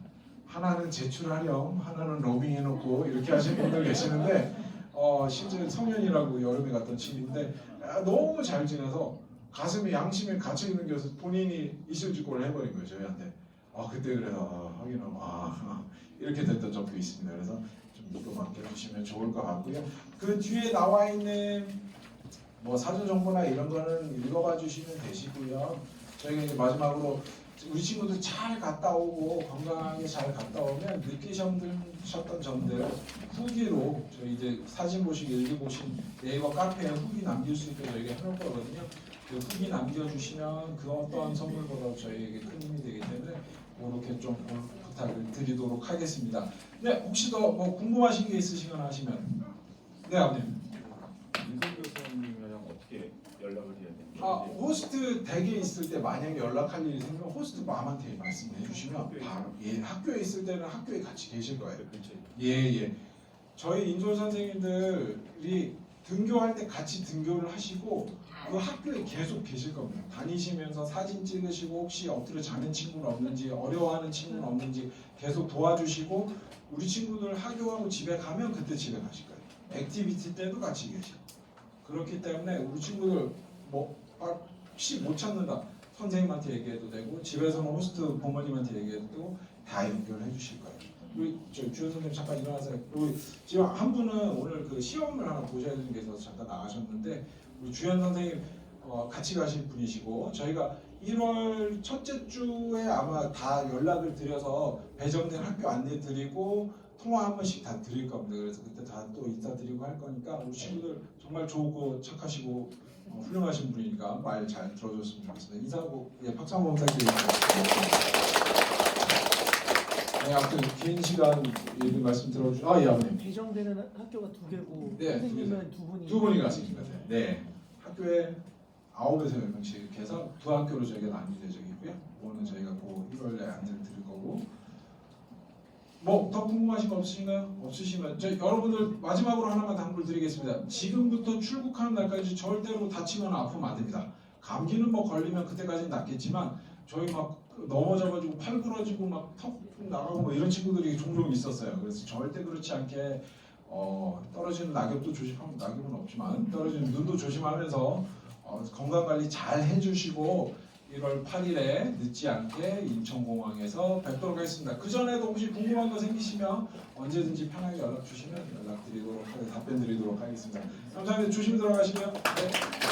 하나는 제출하렴, 하나는 로밍해놓고 이렇게 하시는 분들 계시는데 실제 성현이라고 여름에 갔던 친구인데 너무 잘 지내서 가슴에 양심에 갇혀 있는 게 없어서 본인이 이실직고를 해버린 거예요 저희한테. 그때 그래서 확인하고 이렇게 됐던 적도 있습니다. 그래서 좀 믿고 맡겨주시면 좋을 것 같고요. 그 뒤에 나와 있는 뭐 사전 정보나 이런 거는 읽어봐 주시면 되시고요. 저희가 이제 마지막으로 우리 친구들 잘 갔다 오고 건강하게 잘 갔다 오면 느끼셨던 점들 후기로 저희 이제 사진 보시고 읽어보신 네이버 카페에 후기 남길 수 있게 저희가 해놓을 거거든요. 그 후기 남겨주시면 그 어떤 선물보다 저희에게 큰 힘이 되기 때문에 그렇게 좀 부탁을 드리도록 하겠습니다. 네, 혹시 더 뭐 궁금하신 게 있으시거나 하시면 네, 아버님. 인솔 교수님이랑 어떻게 연락을 해야 됩니까? 호스트 댁에 있을 때 만약에 연락할 일이 생기면 호스트 맘한테 말씀해 주시면 바로 학교에 있을 때는 학교에 같이 계실 거예요. 예. 저희 인솔 선생님들이 등교할 때 같이 등교를 하시고 그 학교에 계속 계실 겁니다. 다니시면서 사진 찍으시고 혹시 엎드려 자는 친구는 없는지 어려워하는 친구는 없는지 계속 도와주시고 우리 친구들 학교하고 집에 가면 그때 집에 가실 거예요. 액티비티 때도 같이 계시고 그렇기 때문에 우리 친구들 혹시 못 찾는다 선생님한테 얘기해도 되고 집에서는 호스트 부모님한테 얘기해도 되고 다 연결해 주실 거예요. 우리 주연 선생님 잠깐 일어나세요. 그리고 지금 한 분은 오늘 그 시험을 하나 보셔야 되는 게 있어서 잠깐 나가셨는데 우리 주연 선생님 같이 가실 분이시고 저희가 1월 첫째 주에 아마 다 연락을 드려서 배정된 학교 안내 드리고 통화 한 번씩 다 드릴 겁니다. 그래서 그때 다 또 인사드리고 할 거니까 우리 친구들 정말 좋고 착하시고 훌륭하신 분이니까 말 잘 들어줬으면 좋겠습니다. 인사하고 박수 한번 부탁드립니다. 네, 아무튼 긴 시간 얘기 말씀 들어주신 아버님. 배정되는 학교가 2개고 네, 선생님은 2분이. 2분이 가십니다. 네, 학교에 9에서 10명씩 이렇게 해서 2학교로 저희가 나뉘어져 있고요. 오늘 저희가 그 1월에 안내를 드릴 거고 뭐 더 궁금하신 거 없으신가요? 없으시면 여러분들 마지막으로 하나만 당부를 드리겠습니다. 지금부터 출국하는 날까지 절대로 다치거나 아프면 안 됩니다. 감기는 뭐 걸리면 그때까지는 낫겠지만 저희 막 넘어져가지고 팔 부러지고 막 턱 나가고 뭐 이런 친구들이 종종 있었어요. 그래서 절대 그렇지 않게 떨어지는 낙엽도 조심하면 낙엽은 없지만 떨어지는 눈도 조심하면서 건강 관리 잘 해주시고 1월 8일에 늦지 않게 인천공항에서 뵙도록 하겠습니다. 그 전에도 혹시 궁금한 거 생기시면 언제든지 편하게 연락 주시면 답변 드리도록 하겠습니다. 감사합니다. 조심히 들어가시고요. 네.